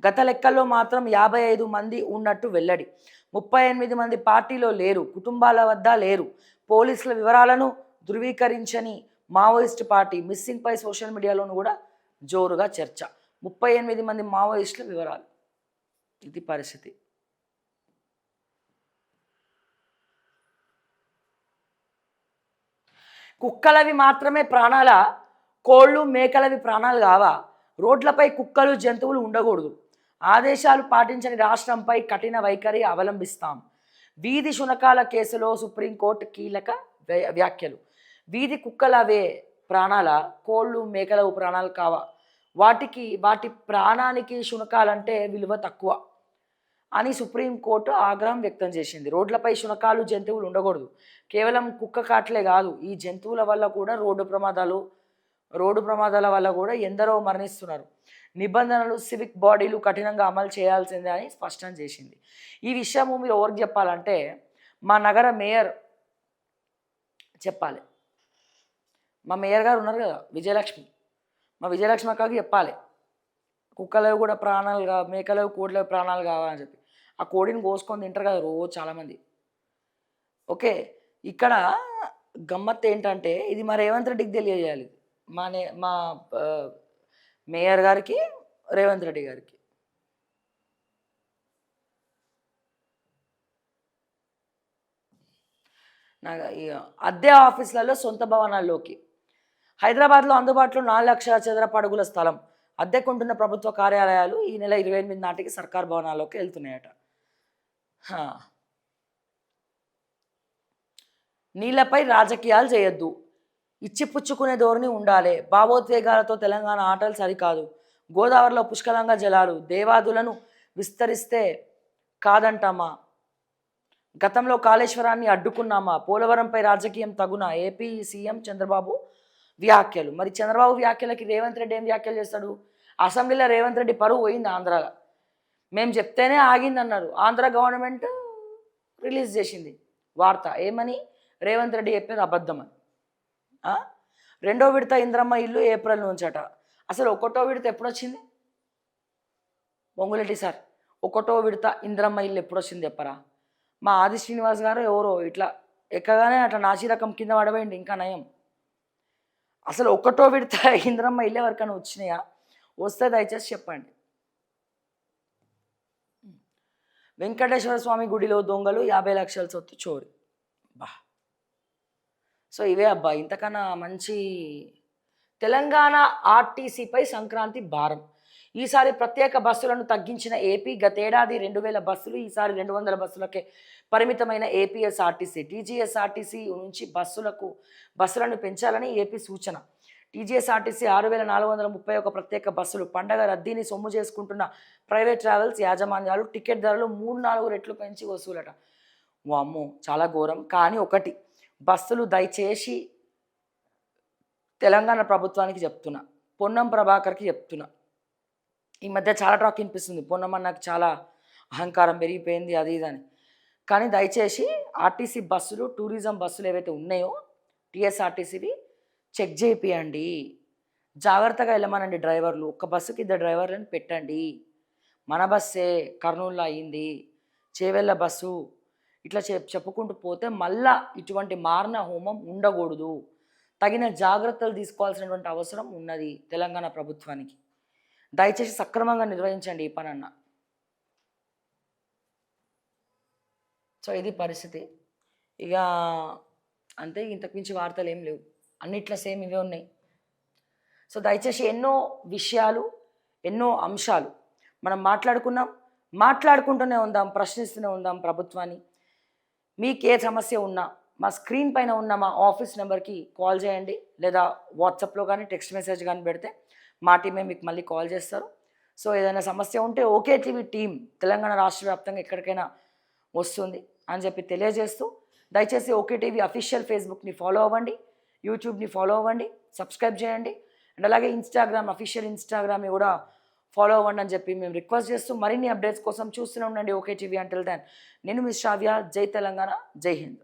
గత లెక్కల్లో మాత్రం 55 మంది ఉన్నట్టు వెల్లడి. 38 మంది పార్టీలో లేరు, కుటుంబాల వద్ద లేరు. పోలీసుల వివరాలను ధృవీకరించని మావోయిస్టు పార్టీ. మిస్సింగ్పై సోషల్ మీడియాలోనూ కూడా జోరుగా చర్చ. 38 మంది మావోయిస్టుల వివరాలు. ఇది పరిస్థితి. కుక్కలవి మాత్రమే ప్రాణాల? కోళ్ళు మేకలవి ప్రాణాలు కావా? రోడ్లపై కుక్కలు జంతువులు ఉండకూడదు. ఆదేశాలు పాటించని రాష్ట్రంపై కఠిన వైఖరి అవలంబిస్తాం. వీధి శునకాల కేసులో సుప్రీంకోర్టు కీలక వ్యాఖ్యలు. వీధి కుక్కలవే ప్రాణాల? కోళ్ళు మేకలవు ప్రాణాలు కావా? వాటి ప్రాణానికి శునకాలంటే విలువ తక్కువ అని సుప్రీంకోర్టు ఆగ్రహం వ్యక్తం చేసింది. రోడ్లపై శునకాలు జంతువులు ఉండకూడదు. కేవలం కుక్క కాట్లే కాదు, ఈ జంతువుల వల్ల కూడా రోడ్డు ప్రమాదాల వల్ల కూడా ఎందరో మరణిస్తున్నారు. నిబంధనలు సివిక్ బాడీలు కఠినంగా అమలు చేయాల్సిందే అని స్పష్టం చేసింది. ఈ విషయము మీరు ఎవరికి చెప్పాలంటే మా నగర మేయర్ చెప్పాలి. మా మేయర్ గారు ఉన్నారు కదా విజయలక్ష్మి, మా విజయలక్ష్మి అక్కకి చెప్పాలి. కుక్కలవి కూడా ప్రాణాలు మేకలవి కోడిలవి ప్రాణాలు కావాలని చెప్పి. ఆ కోడిని కోసుకొని తింటారు కదా రోజు చాలామంది. ఓకే, ఇక్కడ గమ్మత్తు ఏంటంటే ఇది మా రేవంత్ రెడ్డికి తెలియజేయాలి. మా మేయర్ గారికి, రేవంత్ రెడ్డి గారికి. అద్దె ఆఫీసులలో సొంత భవనాల్లోకి. హైదరాబాద్లో అందుబాటులో 4 లక్షల చదరపు అడుగుల స్థలం. అద్దెకుంటున్న ప్రభుత్వ కార్యాలయాలు ఈ నెల 28 నాటికి సర్కార్ భవనాల్లోకి వెళ్తున్నాయట. నీళ్లపై రాజకీయాలు చేయొద్దు, ఇచ్చిపుచ్చుకునే ధోరణి ఉండాలి. భావోద్వేగాలతో తెలంగాణ ఆటలు సరికాదు. గోదావరిలో పుష్కలంగా జలాలు, దేవాదులను విస్తరిస్తే కాదంటామా? గతంలో కాళేశ్వరాన్ని అడ్డుకున్నామా? పోలవరంపై రాజకీయం తగునా? ఏపీ సీఎం చంద్రబాబు వ్యాఖ్యలు. మరి చంద్రబాబు వ్యాఖ్యలకి రేవంత్ రెడ్డి ఏం వ్యాఖ్యలు చేస్తాడు? అసెంబ్లీలో రేవంత్ రెడ్డి పరువు పోయింది ఆంధ్రాలో. మేము చెప్తేనే ఆగిందన్నారు. ఆంధ్ర గవర్నమెంట్ రిలీజ్ చేసింది వార్త ఏమని? రేవంత్ రెడ్డి చెప్పేది అబద్ధమని. రెండో విడత ఇంద్రమ్మ ఇల్లు ఏప్రిల్ నుంచట. అసలు ఒకటో విడత ఎప్పుడు వచ్చింది? పొంగులెట్టి సార్, ఒకటో విడత ఇంద్రమ్మ ఇల్లు ఎప్పుడు వచ్చింది చెప్పరా? మా ఆది శ్రీనివాస్ గారు ఎవరో ఇట్లా ఎక్కగానే అట్లా నాసిరకం కింద పడవేయండి, ఇంకా నయం. అసలు ఒకటో విడత ఇంద్రమ్మ ఇల్లు ఎవరికైనా వచ్చినాయా? వస్తే దయచేసి చెప్పండి. వెంకటేశ్వర స్వామి గుడిలో దొంగలు 50 లక్షల సొత్తు చోరీ. బా, సో ఇవే అబ్బా, ఇంతకన్నా మంచి. తెలంగాణ ఆర్టీసీపై సంక్రాంతి భారం. ఈసారి ప్రత్యేక బస్సులను తగ్గించిన ఏపీ. గతేడాది 2000 బస్సులు, ఈసారి 200 బస్సులకే పరిమితమైన ఏపీఎస్ఆర్టీసీ. టీజీఎస్ఆర్టీసీ నుంచి బస్సులను పెంచాలని ఏపీ సూచన. టీజీఎస్ఆర్టీసీ 6431 ప్రత్యేక బస్సులు. పండగ రద్దీని సొమ్ము చేసుకుంటున్న ప్రైవేట్ ట్రావెల్స్ యాజమాన్యాలు టికెట్ ధరలు 3-4 రెట్లు పెంచి వసూలట. వామ్మో, చాలా ఘోరం. కానీ ఒకటి, బస్సులు దయచేసి తెలంగాణ ప్రభుత్వానికి చెప్తున్నా, పొన్నం ప్రభాకర్కి చెప్తున్నా. ఈ మధ్య చాలా టాక్ వినిపిస్తుంది, పొన్నం నాకు చాలా అహంకారం పెరిగిపోయింది అది ఇది అని. కానీ దయచేసి ఆర్టీసీ బస్సులు, టూరిజం బస్సులు ఏవైతే ఉన్నాయో టీఎస్ఆర్టీసీవి చెక్ చేపియండి, జాగ్రత్తగా వెళ్ళమనండి డ్రైవర్లు. ఒక్క బస్సుకి 2 డ్రైవర్లను పెట్టండి. మన బస్సే కర్నూలులో అయ్యింది, చేవెళ్ళ బస్సు, ఇట్లా చెప్పుకుంటూ పోతే మళ్ళా ఇటువంటి మారణ హోమం ఉండకూడదు. తగిన జాగ్రత్తలు తీసుకోవాల్సినటువంటి అవసరం ఉన్నది తెలంగాణ ప్రభుత్వానికి. దయచేసి సక్రమంగా నిర్వహించండి ఈ పనన్న. సో ఇది పరిస్థితి. ఇక అంతే, ఇంతకు మించి వార్తలు ఏం లేవు. అన్నిట్లో సేమ్ ఇవే ఉన్నాయి. సో దయచేసి ఎన్నో విషయాలు, ఎన్నో అంశాలు మనం మాట్లాడుకున్నాం, మాట్లాడుకుంటూనే ఉందాం, ప్రశ్నిస్తూనే ఉందాం ప్రభుత్వాన్ని. మీకు ఏ సమస్య ఉన్నా మా స్క్రీన్ పైన ఉన్న మా ఆఫీస్ నెంబర్కి కాల్ చేయండి, లేదా వాట్సాప్లో కానీ టెక్స్ట్ మెసేజ్ కానీ పెడితే మా టీమే మీకు మళ్ళీ కాల్ చేస్తారు. సో ఏదైనా సమస్య ఉంటే ఓకే టీవీ టీం తెలంగాణ రాష్ట్ర వ్యాప్తంగా ఎక్కడికైనా వస్తుంది అని చెప్పి తెలియజేస్తూ, దయచేసి ఓకే టీవీ అఫీషియల్ ఫేస్బుక్ని ఫాలో అవ్వండి, యూట్యూబ్ని ఫాలో అవ్వండి, సబ్స్క్రైబ్ చేయండి, అండ్ అలాగే ఇన్స్టాగ్రామ్ అఫీషియల్ ఇన్స్టాగ్రామ్ని కూడా ఫాలో అవ్వండి అని చెప్పి మేము రిక్వెస్ట్ చేస్తూ, మరిన్ని అప్డేట్స్ కోసం చూస్తూనే ఉండండి ఓకే టీవీ. అంటిల్ దెన్ నేను మీ శ్రావ్య. జై తెలంగాణ, జై హింద్.